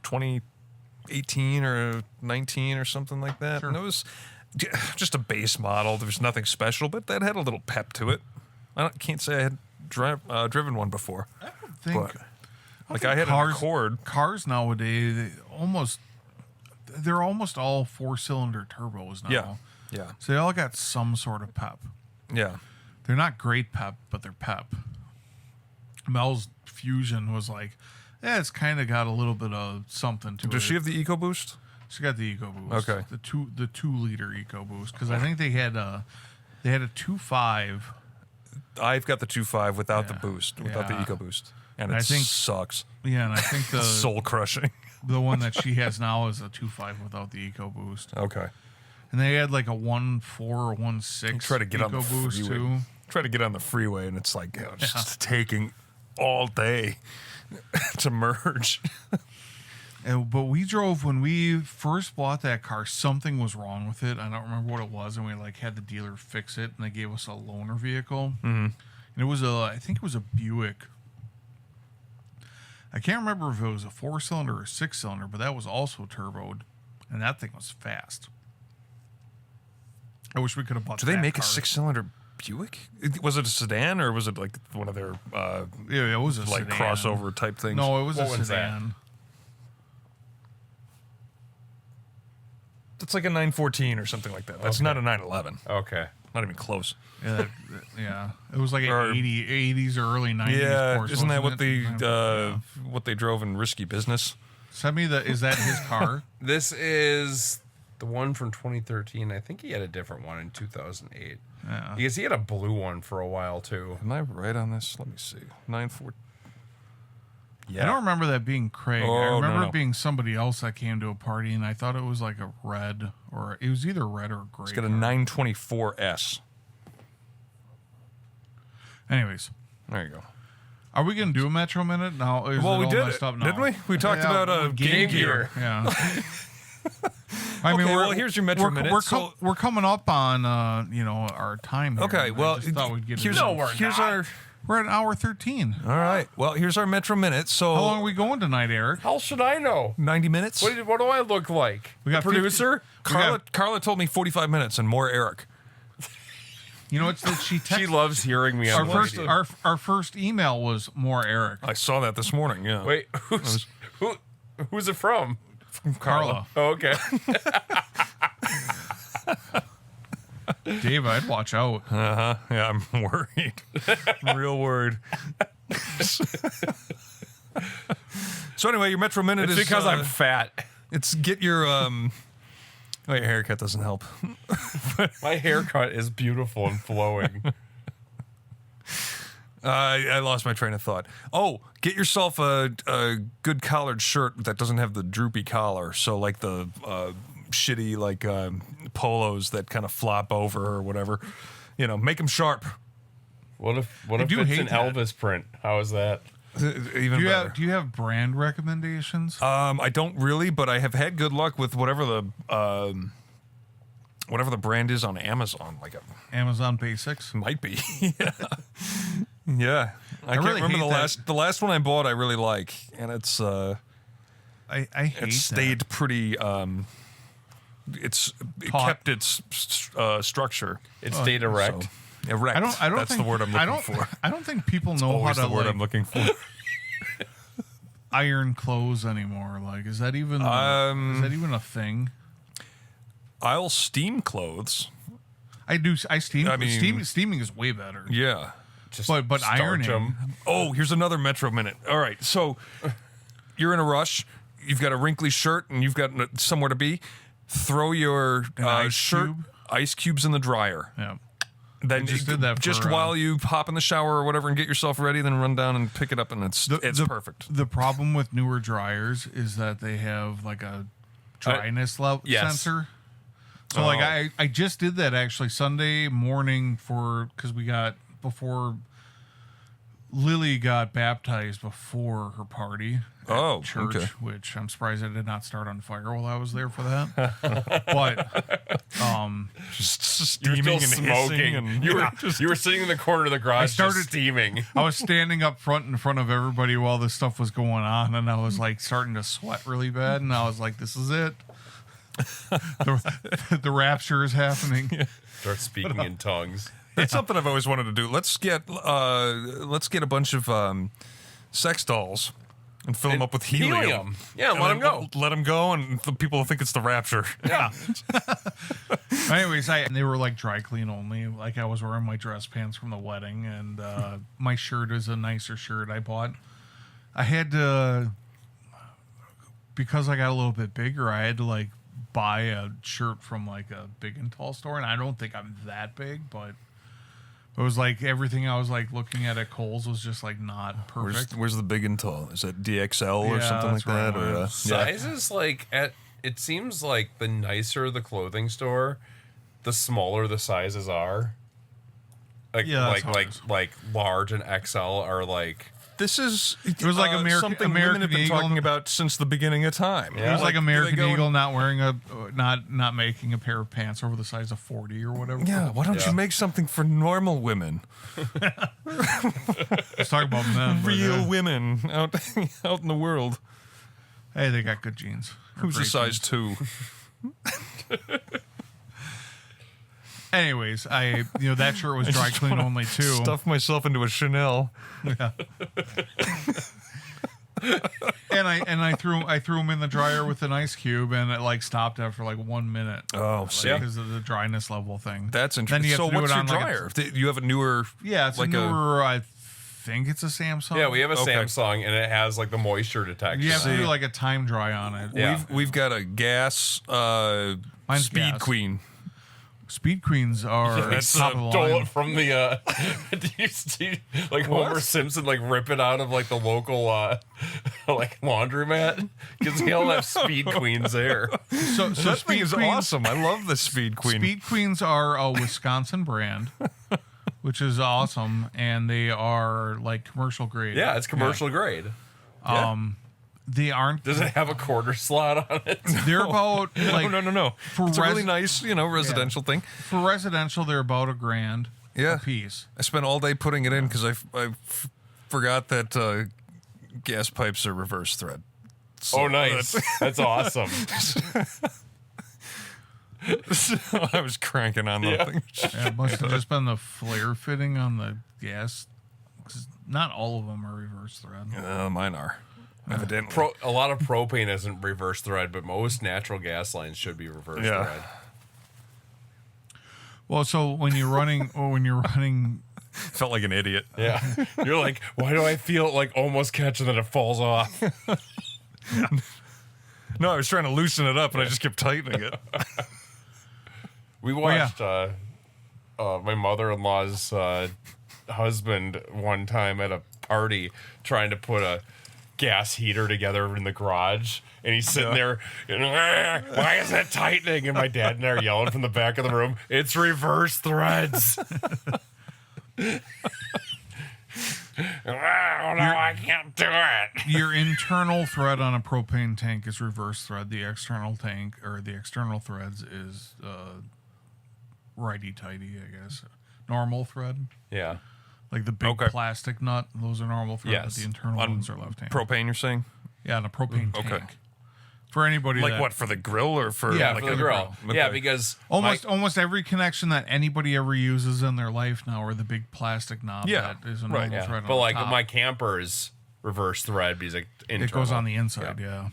2018 or 19 or something like that. Sure. And it was just a base model. There was nothing special, but that had a little pep to it. Can't say I had driven one before. I don't think. But, I had an Accord. Cars nowadays, they're almost all 4-cylinder turbos now. Yeah. Yeah. So they all got some sort of pep. Yeah. They're not great pep, but they're pep. Mel's Fusion was it's kind of got a little bit of something to it. Does she have the EcoBoost? She got the EcoBoost. Okay. The 2-liter EcoBoost, because I think they had a 2.5. I've got the 2.5 without the boost, without the Yeah. EcoBoost. And I it think- sucks. Yeah, and I think the Soul crushing. the one that she has now is a 2.5 without the EcoBoost. Okay. And they had like a 1.4 or 1.6 Try to get on the EcoBoost freeway. too. Try to get on the freeway, and it's like just taking all day to merge. But we drove when we first bought that car. Something was wrong with it. I don't remember what it was, and we had the dealer fix it, and they gave us a loaner vehicle. Mm-hmm. And it was I think it was a Buick. I can't remember if it was a 4-cylinder or a 6-cylinder, but that was also turboed, and that thing was fast. I wish we could have bought. Do they that make a car. 6-cylinder Buick? Was it a sedan, or was it like one of their Yeah, it was a like sedan. crossover type things? No, it was What a one's that? sedan. It's like a 914 or something like that. That's Okay. not a 911. Okay. Not even close. Yeah, it was like an Or- 80s or early 90s. Yeah, Porsche, isn't that wasn't what they drove in Risky Business? Send me is that his car? This is the one from 2013. I think he had a different one in 2008. Yeah. Because he had a blue one for a while too. Am I right on this? Let me see. 914. Yeah. I don't remember that being Craig. Oh, I no, remember no. it being somebody else that came to a party, and I thought it was like a red, or it was either red or gray. It's got a car. 924S. Anyways, There you go. are we gonna do a Metro Minute now? Is Well, it we all did messed it, up now? didn't we? We talked Yeah, about Game Gear. Yeah. Okay, well, here's your Metro Minute. We're coming up on our time. Here. Okay, well, I just thought we'd get here's, it in. here's our. We're at hour 13. All right. Well, here's our Metro Minute. So How long are we going tonight, Eric? How should I know? 90 minutes. What do I look like? We got The producer? Carla told me 45 minutes and more Eric. You know, it's that she She texted. loves hearing me on the radio. Our first email was more Eric. I saw that this morning. Yeah. Wait, who's it from? Carla. Oh, okay. Dave, I'd watch out. Yeah, I'm worried. Real worried. So anyway, your Metro Minute It's is because I'm fat. It's get your Oh, your haircut doesn't help. My haircut is beautiful and flowing. I lost my train of thought. Oh, get yourself a good collared shirt that doesn't have the droopy collar. So like the shitty polos that kind of flop over or whatever. Make them sharp. What if it's an that. Elvis print? How is that? Even better. Do you have brand recommendations? I don't really, but I have had good luck with whatever the brand is on Amazon. Amazon Basics. Might be. Yeah. I can't really remember hate the last one I bought. I really like, and it's I hate it stayed pretty. It kept its structure. It stayed erect. So, erect. I don't That's think, the word I'm looking for. I don't think people know how Always to the word I'm looking for. iron clothes anymore. Like, is that even a thing? I'll steam clothes. I do. I steam. I mean- steaming is way better. Yeah. Just But starch ironing. 'em. Oh, here's another Metro Minute. All right, so you're in a rush. You've got a wrinkly shirt and you've got somewhere to be. Throw your ice shirt, cube? ice cubes in the dryer. Yeah. Then just did that just for, while you hop in the shower or whatever and get yourself ready, then run down and pick it up, and it's perfect. The problem with newer dryers is that they have like a dryness level yes. sensor. So like I just did that actually Sunday morning because we got before Lily got baptized before her party at church, okay. which I'm surprised I did not start on fire while I was there for that. But Just You steaming were and still hissing smoking. and You were sitting in the corner of the garage, started- just steaming. I was standing up front in front of everybody while this stuff was going on, and I was like starting to sweat really bad, and I was like, "This is it. The rapture is happening." Start speaking in tongues. It's something I've always wanted to do. Let's get a bunch of sex dolls and fill them up with helium. Yeah, And let them then go. Let them go, and the people will think it's the rapture. Yeah. Anyways, they were like dry clean only. Like I was wearing my dress pants from the wedding, and my shirt is a nicer shirt I bought. I had to, because I got a little bit bigger, I had to like buy a shirt from like a big and tall store, and I don't think I'm that big, but it was like everything I was like looking at Kohl's was just like not perfect. Where's the big and tall? Is that DXL or Yeah, something like that's where that? I Or went. Sizes it seems like the nicer the clothing store, the smaller the sizes are. Like Yeah, that's how it is. like large and XL are like This is It was like something American women have been Eagle. talking about since the beginning of time. Yeah. It was like American they go Eagle not wearing not making a pair of pants over the size of 40 or whatever. Yeah, why don't Yeah. you make something for normal women? Let's talk about men. but, Real women out in the world. hey, they got good jeans. They're Who's a great size jeans. 2? Anyways, that shirt was dry clean only too. Stuff myself into a Chanel. And I threw them in the dryer with an ice cube, and it like stopped after like 1 minute. Oh, see. Because of the dryness level thing. That's Then interesting. you have So to do what's it your on, like, dryer? You have a newer... Yeah, it's like a newer. I think it's a Samsung. yeah, we have a Okay. Samsung and it has like the moisture detection. You have to on do it. like a time dry on it. Yeah. We've got a gas Mine's Speed gas. Queen. Speed Queens are It's top of the stole line. it from the did you see like Homer Simpson like rip it out of like the local like laundromat because they all have Speed Queens there. So That thing Speed is Queens, awesome. I love the Speed Queen. Speed Queens are a Wisconsin brand, which is awesome, and they are like commercial grade. Yeah, it's commercial grade. They aren't. Does it have a quarter slot on it? They're about like No. For It's a really res- nice, residential thing. for residential. They're about $1,000 Yeah. a piece. I spent all day putting it in because I forgot that gas pipes are reverse thread. So Oh, nice. That's awesome. So I was cranking on that thing. Yeah, it must have just been the flare fitting on the gas. 'Cause not all of them are reverse thread. Mine are. Evidently. A lot of propane isn't reverse thread, but most natural gas lines should be reverse Yeah. thread. Well, so when you're running, Felt like an idiot. Yeah. You're like, why do I feel like almost catching that it falls off? No, I was trying to loosen it up and I just kept tightening it. We watched my mother-in-law's husband one time at a party trying to put a gas heater together in the garage, and he's sitting there, why is that tightening? And my dad and I are yelling from the back of the room, it's reverse threads. No, I can't do it. Your internal thread on a propane tank is reverse thread. The external tank or the external threads is righty-tighty, I guess. Normal thread. Yeah. Like the big plastic nut, those are normal thread, but the internal ones are left-hand. Propane, you're saying? Yeah, on a propane tank. Okay. For anybody Like what, for the grill or for Yeah, like for the grill. Okay. Yeah, because almost every connection that anybody ever uses in their life now are the big plastic knob that is a normal thread on but like top. my camper's reverse thread because it goes on the inside, yeah.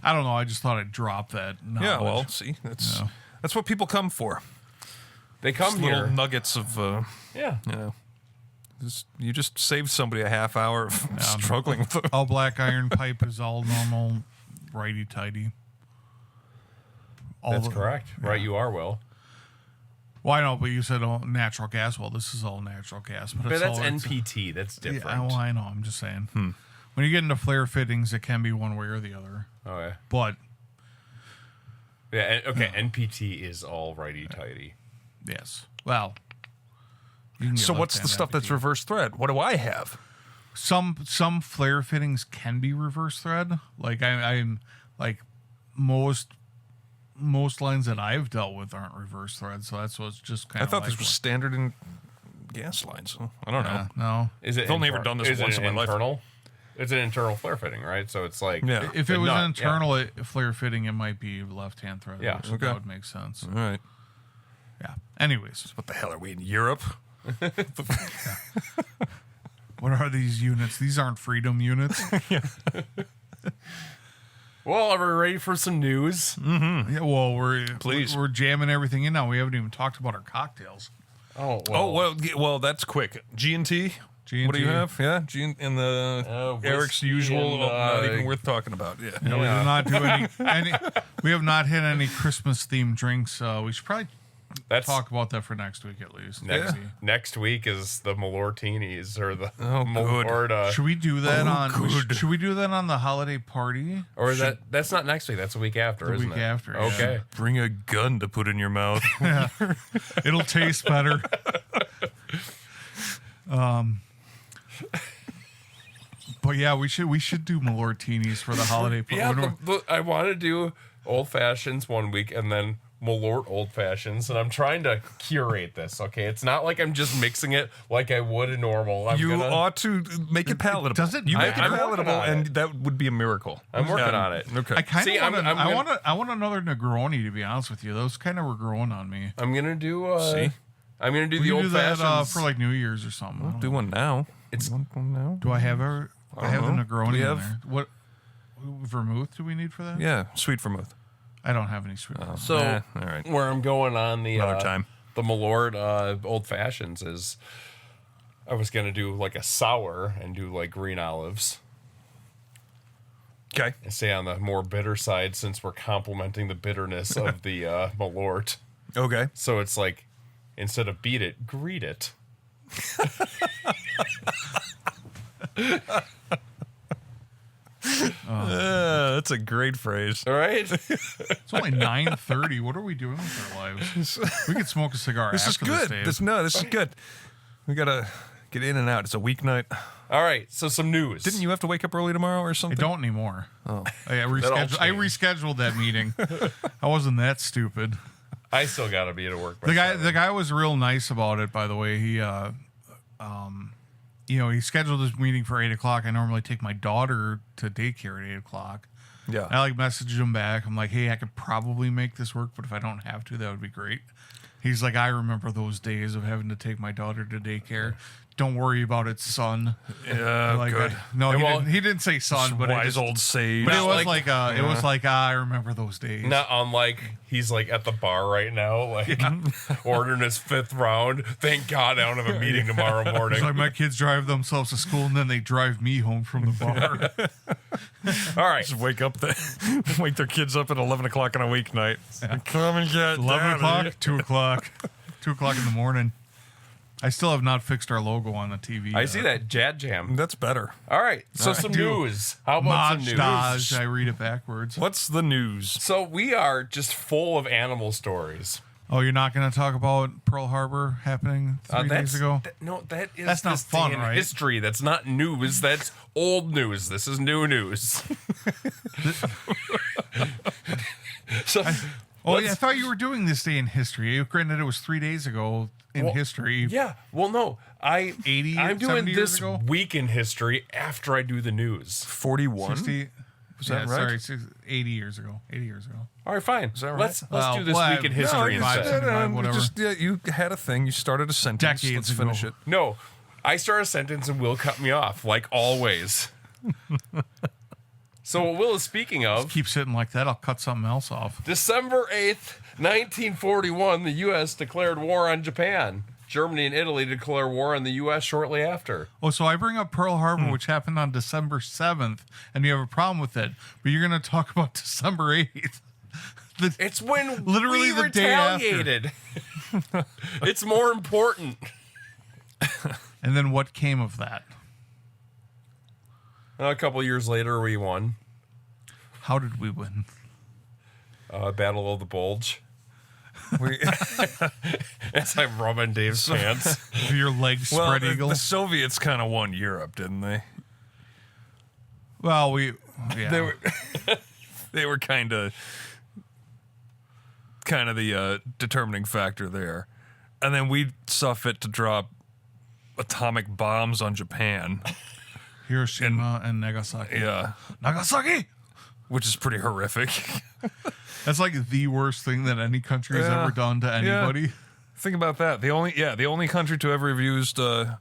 I don't know, I just thought I'd drop that knowledge. Yeah, well, see, that's what people come for. They come Just here. little nuggets of you just saved somebody a half hour of struggling with it. All black iron pipe is all normal, righty-tighty. That's correct. Yeah. Right, you are, Will. Well, I know, but you said natural gas. Well, this is all natural gas. But that's NPT. That's different. Yeah, well, I know. I'm just saying. When you get into flare fittings, it can be one way or the other. Okay. But. Yeah, okay, NPT is all righty-tighty. Yes. Well. So what's the stuff that's reverse thread? What do I have? Some flare fittings can be reverse thread. Like I'm like most lines that I've dealt with aren't reverse thread, so that's what's just kind of. I thought this was standard in gas lines. I don't know. No, I've only ever done this once in my life. It's an internal flare fitting, right? So it's like if it was an internal flare fitting, it might be left-hand thread. Yeah, that would make sense. All right. Yeah. Anyways, what the hell are we in Europe? What are these units? These aren't freedom units. Well, are we ready for some news? Mm-hmm. Yeah. Well, we're jamming everything in now. We haven't even talked about our cocktails. Well, that's quick. G&T. What do you have? Yeah, and the Eric's usual. Not even worth talking about. Yeah. We do not do any. We have not hit any Christmas themed drinks. We should probably. Talk about that for next week at least. Next week is the Malortinis or the Malort. Should we do that Should we do that on the holiday party? Or that's not next week. That's the week after. The week after. Okay. Yeah. Bring a gun to put in your mouth. It'll taste better. But yeah, we should do Malortinis for the holiday party. Yeah, but I want to do old fashions one week and then Malort old fashions, and I'm trying to curate this. Okay, it's not like I'm just mixing it like I would a normal. Ought to make it palatable. Does it? You make it palatable, and that would be a miracle. I'm working on it. Okay. I kind of I want another Negroni, to be honest with you. Those kind of were growing on me. I'm gonna do. I'm gonna do the old fashions for like New Year's or something. We'll do one now. One now. Do I have a? I have the Negroni in there. What vermouth do we need for that? Yeah, sweet vermouth. I don't have any sweet. So all right. Where I'm going on the another time, the Malort old fashions is, I was gonna do like a sour and do like green olives. Okay. And stay on the more bitter side since we're complementing the bitterness of the Malort. Okay. So it's like instead of beat it, greet it. That's a great phrase. All right. It's only 9:30. What are we doing with our lives? We could smoke a cigar. This is good. This is good. We gotta get in and out. It's a weeknight. All right. So some news. Didn't you have to wake up early tomorrow or something? I don't anymore. Oh, I rescheduled that meeting. I wasn't that stupid. I still gotta be at work. The guy was real nice about it. By the way, he he scheduled his meeting for 8:00. I normally take my daughter to daycare at 8:00. Yeah. I messaged him back. I'm like, hey, I could probably make this work, but if I don't have to, that would be great. He's like, I remember those days of having to take my daughter to daycare. Don't worry about it, son. Yeah, good. He didn't say son, but wise old sage. But it was it was like I remember those days. Not unlike he's like at the bar right now, like ordering his 5th round. Thank God I don't have a meeting tomorrow morning. It's like my kids drive themselves to school and then they drive me home from the bar. All right, just wake their kids up at 11 o'clock on a weeknight. Yeah. Come and get 11 o'clock, 2 o'clock, 2 o'clock in the morning. I still have not fixed our logo on the TV. I see that Jad Jam. That's better. All right, so some news. How about some news? Dodge. I read it backwards. What's the news? So we are just full of animal stories. Oh, you're not going to talk about Pearl Harbor happening 3 days ago? That's not this fun, day in right? history. That's not news. That's old news. This is new news. So, I thought you were doing this day in history. Granted, it was 3 days ago in history. yeah. Well, no, I'm 70 doing years this ago? week in history after I do the news. 41? 60, Was that right? Sorry, 80 years ago. 80 years ago. All right, fine. that right? Let's Well, do this well, week in no, history you instead. said- whatever. You had a thing. You started a sentence. Decades Let's finish ago. it. No, I start a sentence and Will cut me off, like always. So what Will is speaking of, Keep sitting like that, I'll cut something else off. December 8th, 1941, the U.S. declared war on Japan. Germany and Italy declare war on the U.S. shortly after. Oh, so I bring up Pearl Harbor, which happened on December 7th, and you have a problem with it, but you're going to talk about December 8th. It's when Literally we the day after. retaliated. It's more important. And then what came of that? A couple years later, we won. How did we win? Battle of the Bulge. As I'm rubbing Dave's pants. Your legs Well, spread eagle? the Soviets kind of won Europe, didn't they? Well, They were kind of the determining factor there, and then we saw fit to drop atomic bombs on Japan. Hiroshima and Nagasaki. Yeah, Nagasaki! which is pretty horrific. That's like the worst thing that any country has Yeah. ever done to anybody. Think about that. The only country to ever have used, or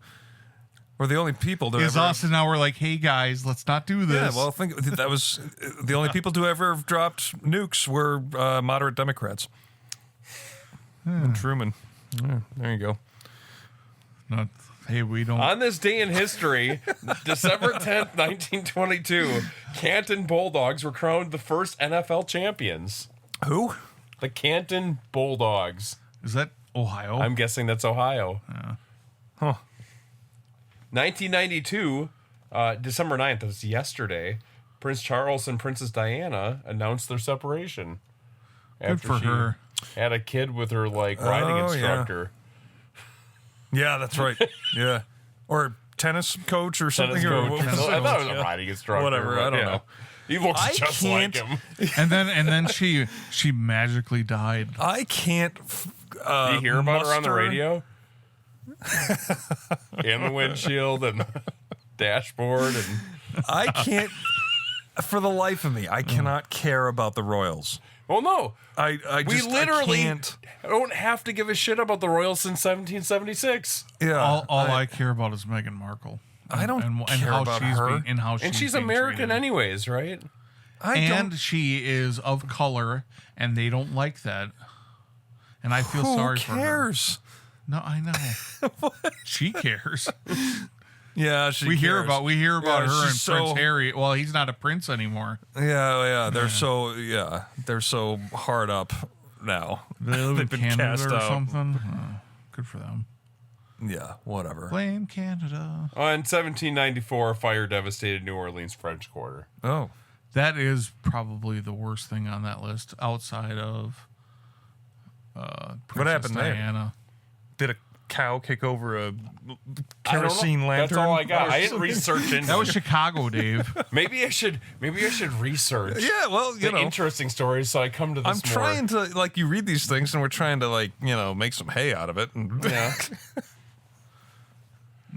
the only people to Is ever. us, and now we're like, hey guys, let's not do this. Yeah, well, think that was the only people to ever have dropped nukes were moderate Democrats. And Truman. Yeah, there you go. Not, hey, we don't. On this day in history, December 10th, 1922, Canton Bulldogs were crowned the first NFL champions. Who? The Canton Bulldogs. Is that Ohio? I'm guessing that's Ohio. Huh. 1992, December 9th, that's yesterday, Prince Charles and Princess Diana announced their separation. Good for her. Had a kid with her, riding Oh, instructor. Yeah, that's right. Yeah, or tennis coach or something. Tennis Or coach. what was I it? thought it was a riding instructor. Whatever, but I don't yeah. know. He looks I just can't- like him. and then she magically died. I can't. Do you hear about her on the muster- radio? In the windshield and the dashboard and I can't. For the life of me, I cannot care about the Royals. well, no, I we just literally I can't. don't have to give a shit about the Royals since 1776, Yeah, All I care about is Meghan Markle. I don't and care how about she's her. being, and how and she's being American treated. anyways, right? I And don't. she is of color, and they don't like that. And I feel Who sorry for her. cares? No, I know. She cares. Yeah, she We hear cares. about Yeah, her and she's Prince so- Harry. Well, he's not a prince anymore. Yeah. They're so hard up now. They live in They've been Canada cast or out. something. Good for them. Yeah, whatever. Blame Canada. In 1794, a fire devastated New Orleans French Quarter. Oh, That is probably the worst thing on that list outside of Princess happened there? Diana. did a cow kick over a I don't know. kerosene lantern? That's all I got. or I didn't something? research into That was it. Chicago, Dave. Maybe I should research. Yeah, well, The interesting stories, so I come to this I'm more. trying to you read these things, and we're trying to make some hay out of it. And Yeah.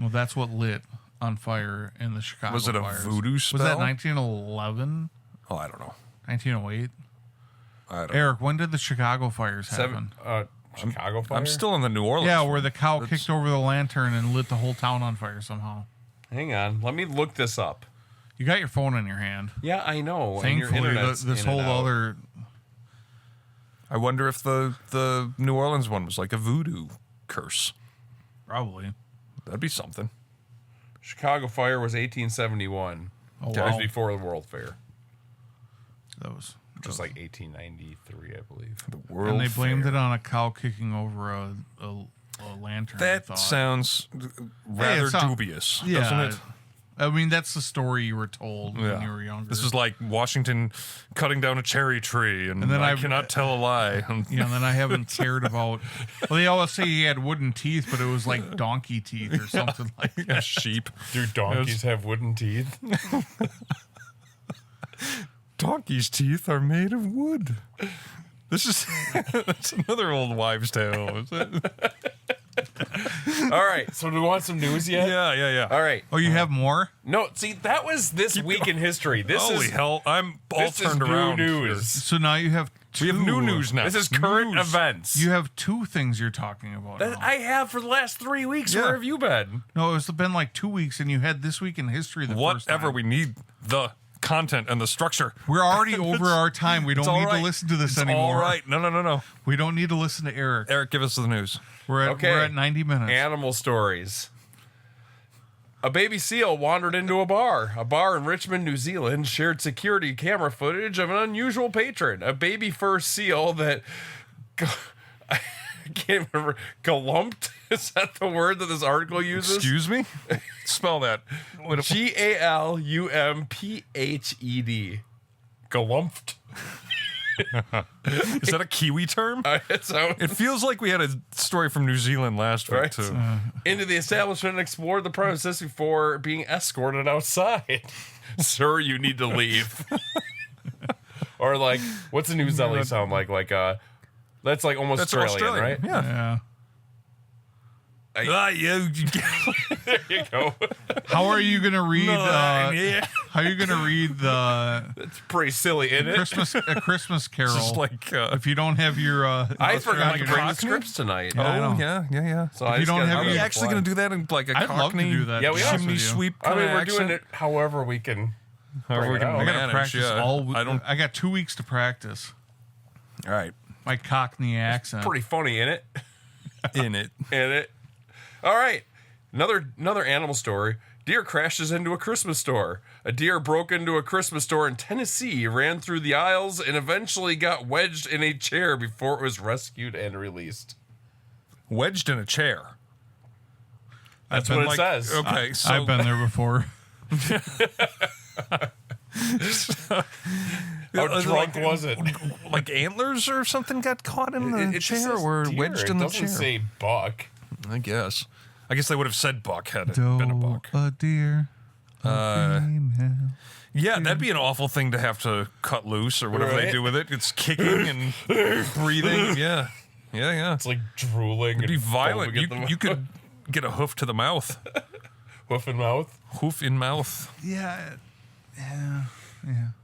Well, that's what lit on fire in the Chicago Was it a fires. voodoo Was that spell? 1911? oh, I don't know. 1908? I don't know. Eric, when did the Chicago fires happen? Chicago fire. I'm still in the New Orleans. Yeah, where the cow kicked over the lantern and lit the whole town on fire somehow. Hang on. Let me look this up. You got your phone in your hand. Yeah, I know. and your Thankfully, internet's this in and whole out. other... I wonder if the New Orleans one was like a voodoo curse. Probably. That'd be something. Chicago fire was 1871. Oh, That was wow. before the World Fair, That was... which was like 1893, I believe. The world. And they blamed Fair. it on a cow kicking over a lantern. I That thought. sounds rather dubious, doesn't it? I mean, that's the story you were told when you were younger. This is like Washington cutting down a cherry tree, and then I cannot tell a lie. and then I haven't cared about. Well, they always say he had wooden teeth, but it was like donkey teeth or something like that. Yeah, sheep. Do donkeys have wooden teeth? Donkeys' teeth are made of wood. This is that's another old wives' tale. Is it? All right. So do we want some news yet? Yeah. All right. Oh, you have more? No, see, that was this week in history. This Holy is hell! I'm all this is turned new around. news. So now you have two. We have new news now. This is current News. events. You have two things you're talking about. That now. I have for the last 3 weeks. Yeah. Where have you been? No, it's been like 2 weeks, and you had this week in history. The first Whatever. time. We need the content and the structure. We're already over our time. We don't all need right. to listen to this It's anymore. all right. No. We don't need to listen to Eric. Eric, give us the news. We're Okay. at 90 minutes. Animal stories. A baby seal wandered into a bar. A bar in Richmond, New Zealand shared security camera footage of an unusual patron. A baby fur seal that... I can't remember. Galumped? Is that the word that this article uses? Excuse me? Spell that. Galumphed. Galumped. Is that a Kiwi term? It feels like we had a story from New Zealand last week, Right. too. Into the establishment and explored the premises before being escorted outside. Sir, you need to leave. Or like, what's a New Zealand sound like? Like, that's like almost That's Australian, right? Yeah. Yeah. Ah, yeah. There you go. How are you gonna read? Yeah. How are you gonna read the It's pretty silly, isn't it? Christmas Carol? Just like, if you don't have your, I forgot to like bring the Cockney? scripts tonight. oh, I know. yeah. So If I you just don't got have Are it we on the actually fly. going to do that in like a I'd love to Cockney do that. Yeah, we are. chimney sweep I kind mean, of we're accent? doing it however we can. However we bring it can out. I gotta manage, practice yeah. all. I don't. I got 2 weeks to practice All right. my Cockney accent. Pretty funny, in it? In it. In it. All right. Another animal story. Deer crashes into a Christmas store. A deer broke into a Christmas store in Tennessee, ran through the aisles, and eventually got wedged in a chair before it was rescued and released. Wedged in a chair. That's been what it Like, says. okay, so I've been there before. How drunk was it? like antlers or something got caught in the It just chair says or deer. wedged in It the doesn't chair. say buck. I guess they would have said buck had it been a buck. A deer. Female. Yeah, that'd be an awful thing to have to cut loose or whatever they Right. do with it. It's kicking and breathing. Yeah. It's like drooling. It'd be and violent. foaming at the You could get a hoof to the mouth. hoof and mouth. Hoof in mouth. Yeah.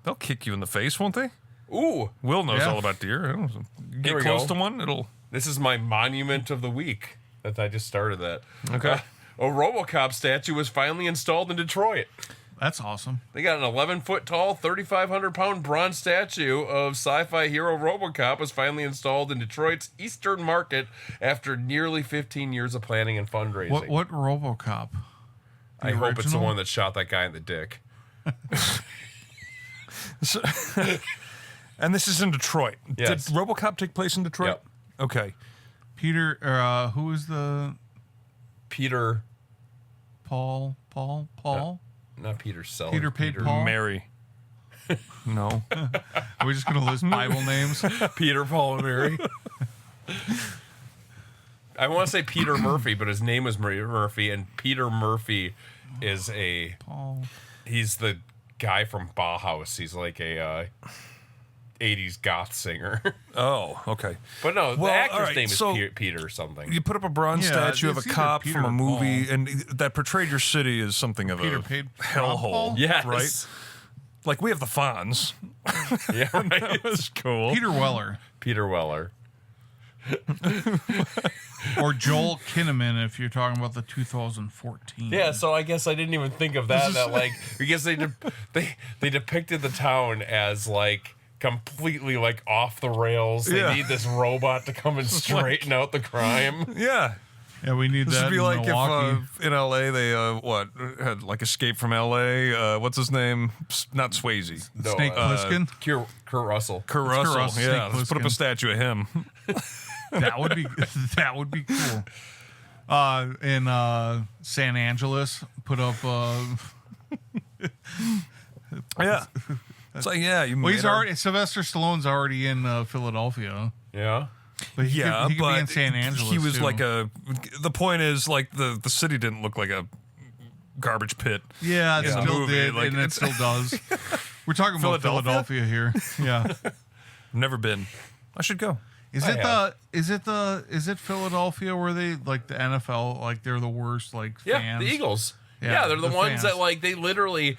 They'll kick you in the face, won't they? Ooh, Will knows Yeah. all about deer. I don't know. Here Get we close go. to one, it'll. this is my monument of the week. That I just started that. Okay. A RoboCop statue was finally installed in Detroit. That's awesome. They got an 11-foot tall, 3,500-pound bronze statue of sci-fi hero RoboCop was finally installed in Detroit's Eastern Market after nearly 15 years of planning and fundraising. What RoboCop? I hope it's the original? one that shot that guy in the dick. So, and this is in Detroit. Yes. Did RoboCop take place in Detroit? Yep. Okay. Peter, who is the Peter, Paul? not Peter Sellers. Peter paid Paul? Mary. No. Are we just going to list Bible names? Peter, Paul, and Mary. I want to say Peter Murphy, but his name was Murphy, and Peter Murphy is Paul. he's the guy from Bauhaus. He's like a 80s goth singer. Oh, okay. But no, the Well, actor's all right, name is so- Peter something. You put up a bronze Yeah, statue of a it's either cop Peter from a or movie, Paul. and that portrayed your city as something of Peter a paid hellhole. Paul? Yes. Right? Like, we have the Fonz. Yeah, right. That's cool. Peter Weller. Peter Weller. Or Joel Kinnaman if you're talking about the 2014. Yeah, so I guess I didn't even think of that. That like, I guess they depicted the town as like completely like off the rails. They Yeah. need this robot to come and straighten out the crime. Yeah. Yeah, we need This that would be in like Milwaukee. if in LA they had like Escape from LA. What's his name? Not Swayze. No, Snake Plissken. Kurt Russell. Kurt Kurt Russell. Russell, Yeah, Snake let's put up a Plissken. statue of him. That would be cool. In San Angeles, put up. Yeah. It's like, yeah, you Well, he's already Sylvester Stallone's already in Philadelphia. Yeah. But he yeah, could but be in San Angeles. he was too. like the point is, like, the city didn't look like a garbage pit. Yeah, it in the still movie. did, Like, and it still does. We're talking about Philadelphia? Philadelphia here. Yeah. Never been. I should go. Is I it Philadelphia where they like the NFL, like they're the worst, like Yeah, fans? the Eagles. Yeah, Yeah, they're the ones fans. that like they literally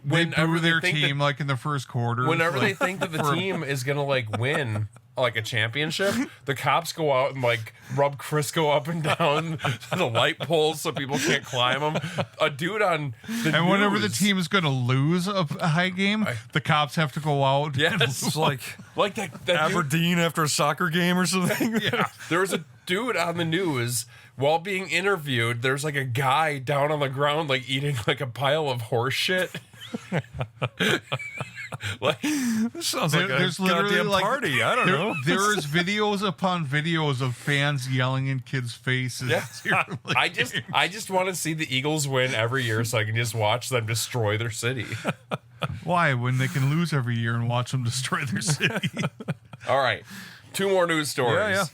They whenever boo their think team that, like in the first quarter. whenever they like, think that the team is gonna like win like a championship, the cops go out and like rub Crisco up and down the light poles so people can't climb them. A dude on the and whenever the news- team is going to lose a high game, the cops have to go out. yes, It's like that dude, Aberdeen after a soccer game or something. Yeah. there was a dude on the news while being interviewed. There's like a guy down on the ground like eating like a pile of horse shit. Like This sounds like There's a literally goddamn like party. I don't know. There is videos upon videos of fans yelling in kids' faces. Yeah. I just want to see the Eagles win every year so I can just watch them destroy their city. Why? When they can lose every year and watch them destroy their city. All right. 2 more news stories. Yeah.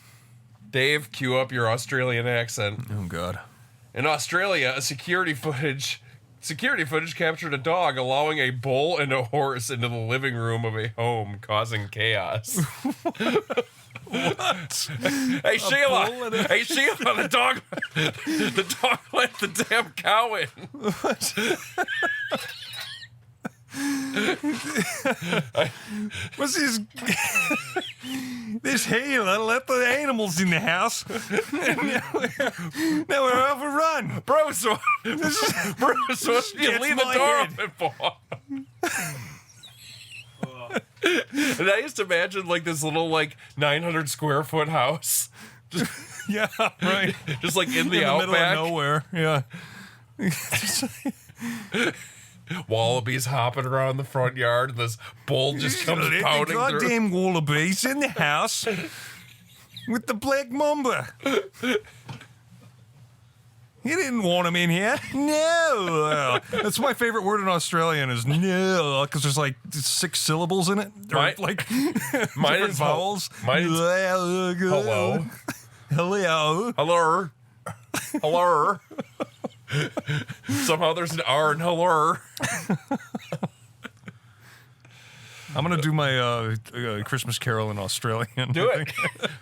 Dave, cue up your Australian accent. Oh God. In Australia, security footage captured a dog allowing a bull and a horse into the living room of a home, causing chaos. What? Hey Sheila! bull and a- Hey Sheila! The dog let the damn cow in. What's this? This Hela let the animals in the house. now we're off a run. Bruce, what you Gets leave the my door head. open for? And I used to imagine like this little like 900 square foot house, Yeah, right. just like in the In the middle of outback. nowhere. Yeah. Wallabies hopping around the front yard, and this bull just comes Let the pounding through. goddamn wallabies in the house with the black mamba. You didn't want him in here. No. That's my favorite word in Australian is no, because there's like 6 syllables in it. Or Mine- like Mine different is vowels. Mine is Hello. hello, Hello. hello, hello. Somehow there's an R in hello. I'm going to do my Christmas Carol in Australian. Do it,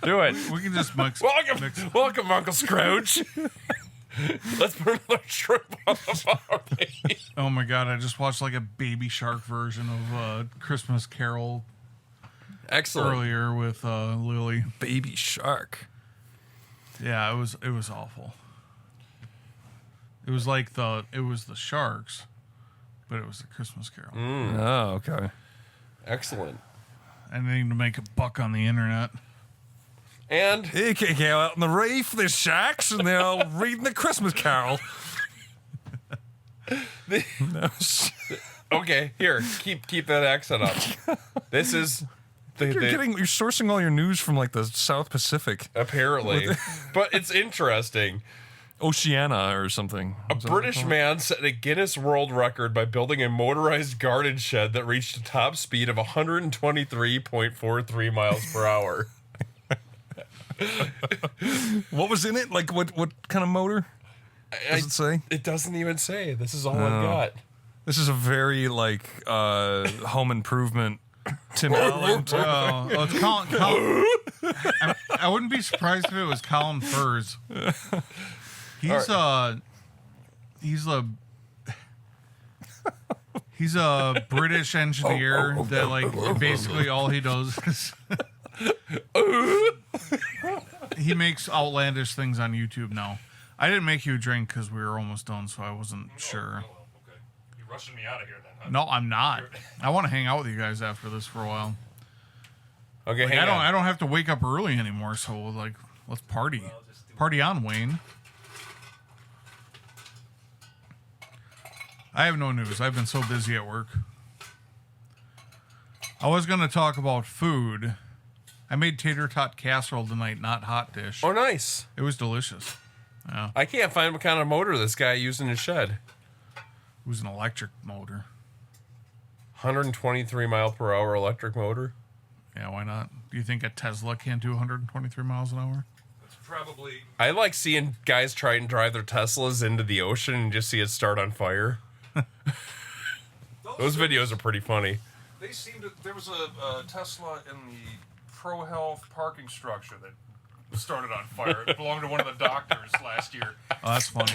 do it. We can just mix. Welcome, Uncle Scrooge. Let's put another shrimp on the party. Oh my god! I just watched like a Baby Shark version of Christmas Carol Excellent. earlier with Lily. Baby shark. Yeah, it was awful. It was like the sharks, but it was the Christmas Carol. Oh, okay. Excellent. I need to make a buck on the internet. And Hey, go out in the reef, there's sharks, and they're all reading the Christmas Carol. okay, here, keep that accent up. This is You're sourcing all your news from like the South Pacific, apparently, but it's interesting. Oceania or something. A British man set a Guinness World Record by building a motorized garden shed that reached a top speed of 123.43 miles per hour. What was in it? Like what kind of motor? Does it say? It doesn't even say. This is all I've got. This is a very like home improvement Tim Allen. It's Colin. I wouldn't be surprised if it was Colin Furs. He's a British engineer that like basically all he does is he makes outlandish things on YouTube now. I didn't make you a drink because we were almost done, so I wasn't sure. Okay. You're rushing me out of here then, huh? No, I'm not. I want to hang out with you guys after this for a while. Okay, Like, I don't have to wake up early anymore, so like let's party. Party on, Wayne. I have no news. I've been so busy at work. I was going to talk about food. I made tater tot casserole tonight, not hot dish. Oh, nice. It was delicious. I can't find what kind of motor this guy used in his shed. It was an electric motor. 123 mile per hour electric motor. Yeah, why not? Do you think a Tesla can't do 123 miles an hour? It's probably. I like seeing guys try and drive their Teslas into the ocean and just see it start on fire. Those videos are pretty funny. They seem to. There was a Tesla in the Pro Health parking structure that started on fire. It belonged to one of the doctors last year. Oh, that's funny.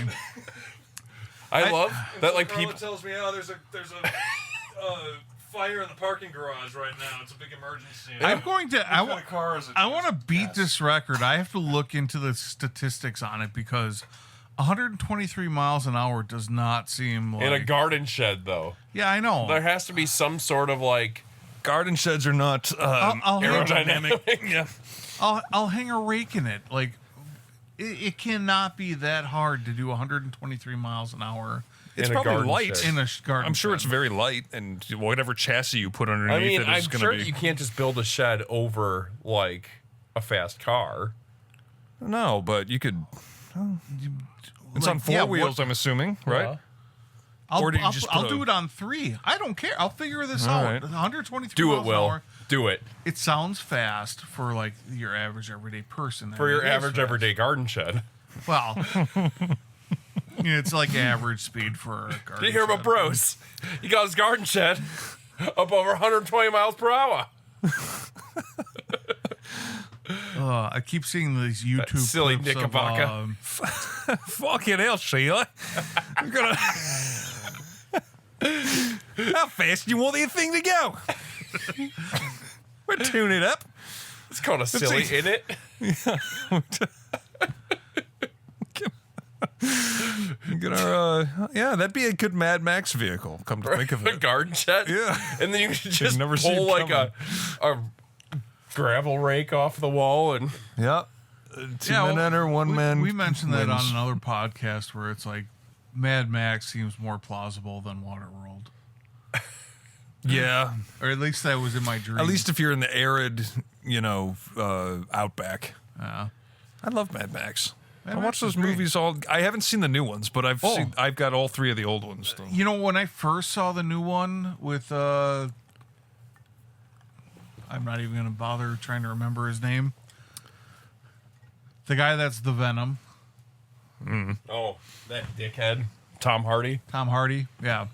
I love that. Like Carla people tells me, oh, there's a fire in the parking garage right now. It's a big emergency. I'm going to. I want to beat Yes. this record. I have to look into the statistics on it because 123 miles an hour does not seem like in a garden shed, though, Yeah, I know. there has to be some sort of like Garden sheds are not I'll aerodynamic. Yeah. I'll hang a rake in it. Like it cannot be that hard to do 123 miles an hour It's in a probably garden light. shed. in a garden. I'm sure shed. it's very light, and whatever chassis you put underneath I mean, it I'm is going sure to be. you can't just build a shed over like a fast car. No, but you could. It's Like, on four yeah, wheels, I'm assuming, right? Yeah. or do you just I'll put do a- it on 3. I don't care. I'll figure this All out. right. 123 Do miles it, an Will. hour. Do it It sounds fast for like your average everyday person. for your It is average fast. everyday garden shed. Well, it's like average speed for a garden. Did you hear about shed. Bros? He got his garden shed up over 120 miles per hour. I keep seeing these YouTube silly clips of, Knickerbocker. Fucking hell, Sheila. I'm gonna. How fast do you want that thing to go? We're tuning it up. It's called a silly, see. in it? Get our, yeah, that'd be a good Mad Max vehicle. Come to think of A it. garden shed? Yeah. And then you can just never see pull it like a gravel rake off the wall and Yeah. Two men enter, one man. We mentioned that wins. on another podcast where it's like Mad Max seems more plausible than Waterworld, Yeah. or at least that was in my dream. At least if you're in the arid, outback. Yeah. I love Mad Max. I Max watch is those great. movies all. I haven't seen the new ones, but I've Oh. got all three of the old ones still. You know, when I first saw the new one with I'm not even gonna bother trying to remember his name. The guy that's the Venom, oh, that dickhead, Tom Hardy. Tom Hardy. Yeah.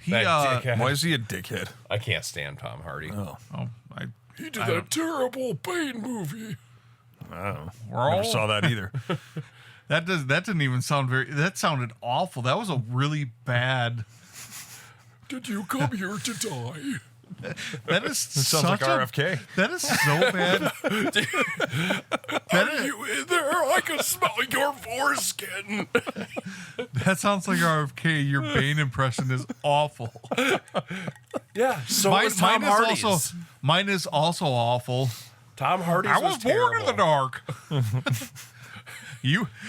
He That dickhead. Why is he a dickhead? I can't stand Tom Hardy. Oh, He did I that don't- terrible Bane movie. I don't know. We're Never all- saw that either. that didn't even sound that sounded awful. That was a really bad. Did you come here to die? That is Sounds like RFK. That is so bad. Are you in there? I can smell your foreskin. That sounds like RFK. Your Bane impression is awful. Yeah, so is Tom Hardy's. Mine is also awful. Tom Hardy's I was born in the terrible. dark.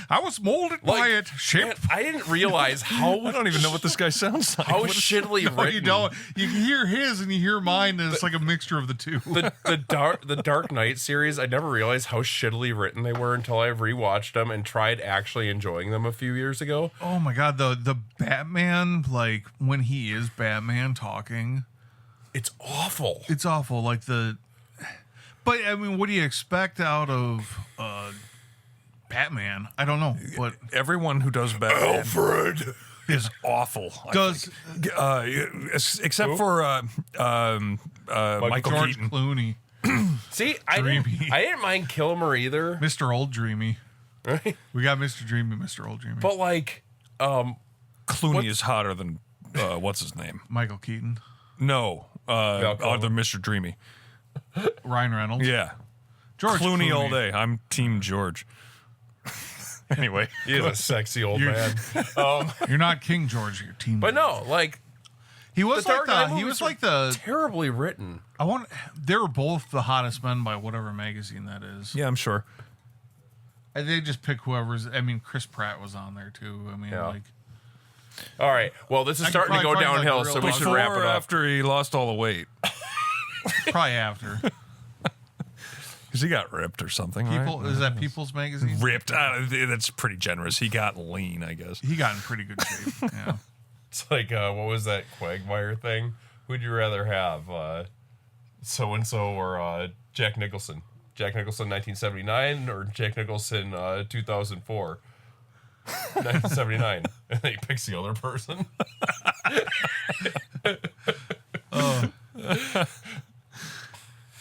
I was molded by Like, it. Shit. Man, I didn't realize how I don't even know what this guy sounds like. how What is- shittily No, written. you don't. You can hear his and you hear mine, and it's like a mixture of the two. The Dark Knight series, I never realized how shittily written they were until I rewatched them and tried actually enjoying them a few years ago. Oh my god, the Batman, like when he is Batman talking, It's awful. it's awful. Like but I mean, what do you expect out of Batman? I don't know, but Everyone who does Batman Alfred. is awful. I does think. Except for Michael George Keaton. Clooney, See, Dreamy. I didn't mind Kilmer either. Mr. Old Dreamy? Right? We got Mr. Dreamy, Mr. Old Dreamy, But like, Clooney is hotter than what's his name? Michael Keaton, No, Kilmer. other Mr. Dreamy. Ryan Reynolds, Yeah, George Clooney all day. I'm Team George. Anyway, he is a sexy old man. You're not King George, you're Team. But no, like, he was the Dark Knight like he movies was were like the. terribly written. They were both the hottest men by whatever magazine that is. yeah, I'm sure. And they just pick whoever's. I mean, Chris Pratt was on there too. I mean, Yeah. like All right. Well, this is I can starting to go probably find, like, downhill, a so real we should wrap it Before or up. after he lost all the weight. probably after. Because he got ripped or something, People right? is that People's Magazine? Ripped. That's pretty generous. He got lean, I guess. He got in pretty good shape. Yeah. It's like, what was that Quagmire thing? Who'd you rather have, so-and-so or Jack Nicholson? Jack Nicholson 1979 or Jack Nicholson 2004? 1979. And then he picks the other person.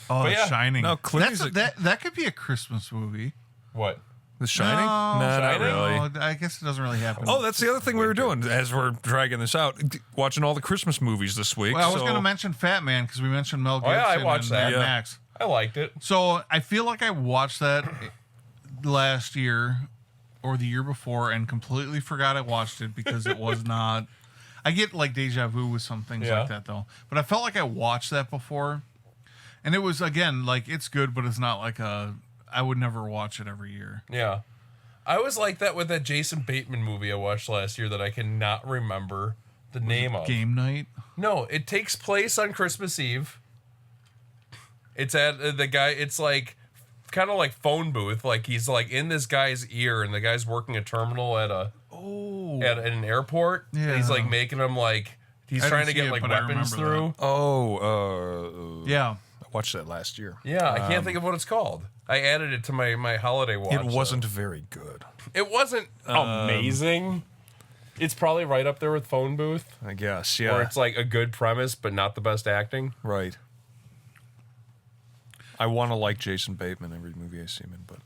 Oh, yeah. Shining. No, that could be a Christmas movie. What? The Shining? No, not Shining? really. No, I guess it doesn't really happen. Oh, that's the other thing we were doing as we're dragging this out. Watching all the Christmas movies this week. Well, I was so- going to mention Fat Man because we mentioned Mel Gibson yeah, I watched and that. Mad Yeah. Max. I liked it. So I feel like I watched that last year or the year before and completely forgot I watched it because it was not. I get like deja vu with some things Yeah. like that though, but I felt like I watched that before, and it was again like it's good, but it's not like I would never watch it every year. Yeah. I was like that with that Jason Bateman movie I watched last year that I cannot remember the name of. Game Night. No, it takes place on Christmas Eve. It's at the guy. It's like kind of like phone booth. Like he's like in this guy's ear, and the guy's working a terminal at an airport. And he's Yeah. like making him like he's I trying to didn't see get it, like but I weapons remember through. Yeah. I watched that last year. Yeah, I can't think of what it's called. I added it to my holiday watch. It wasn't very good, It wasn't amazing. It's probably right up there with phone booth, I guess. where Yeah, it's like a good premise but not the best acting. right. I want to like Jason Bateman every movie I see him in, but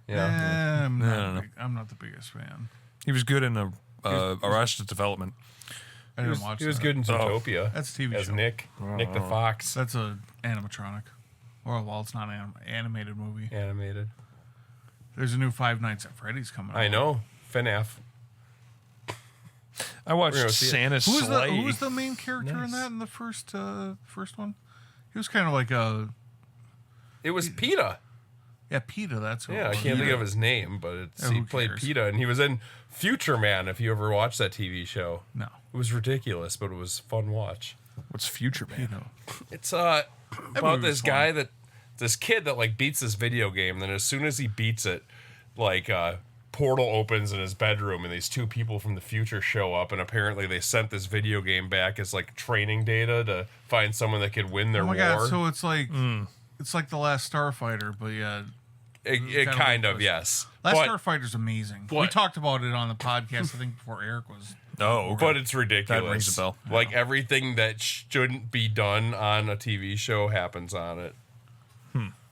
Yeah. I'm not the biggest fan. he was good in Arrested Development. I didn't watch. He was that. good in Zootopia. That's a TV as show. Nick the Fox. That's a animatronic. Well, it's not an animated movie. Animated. There's a new Five Nights at Freddy's coming out. I know. FNAF. I We're watched gonna see it. Santa's Sleigh. Who was the main character in that in the first one? He was kind of like a It was PETA. PETA. That's who. Yeah, it I was. can't think of his name, but Yeah, he who played cares? PETA, and he was in Future Man. If you ever watched that TV show, No. it was ridiculous, but it was fun watch. What's Future Man? PETA. It's movie about was this guy this kid that like beats this video game. Then as soon as he beats it, like portal opens in his bedroom, and these two people from the future show up, and apparently they sent this video game back as like training data to find someone that could win their Oh my war. god! So it's like the Last Starfighter, but yeah, it kinda kind like of this. yes, Last but, Starfighter's amazing. We But- talked about it on the podcast. I think before Eric was. Oh, okay. but it's ridiculous. That rings a bell. Like everything that shouldn't be done on a TV show happens on it.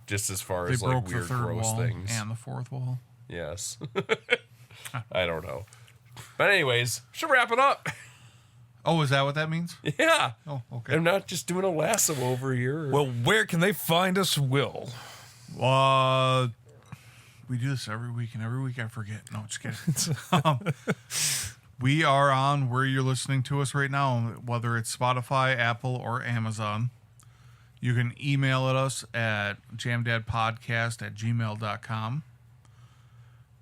Just as far They as like broke the weird, third gross wall things. and the fourth wall. Yes. I don't know. But anyways, should wrap it up. Oh, is that what that means? Yeah. Oh, okay. I'm not just doing a lasso over here. well, where can they find us, Will? We do this every week, and every week I forget. No, just kidding. We are on where you're listening to us right now, whether it's Spotify, Apple, or Amazon. You can email at us at jamdadpodcast@gmail.com.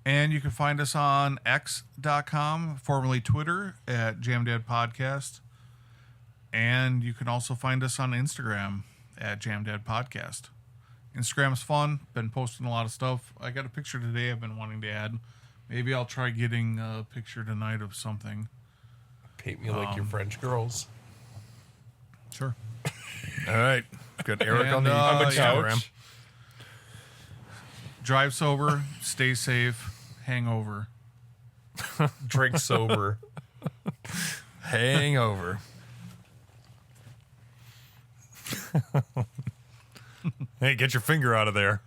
And you can find us on x.com, formerly Twitter, at jamdadpodcast. And you can also find us on Instagram at jamdadpodcast. Instagram's fun. Been posting a lot of stuff. I got a picture today I've been wanting to add. Maybe I'll try getting a picture tonight of something. Paint me like your French girls. Sure. All right. Got Eric on And, the Instagram. couch. Drive sober, stay safe, hangover. Drink sober. Hangover. Hey, get your finger out of there.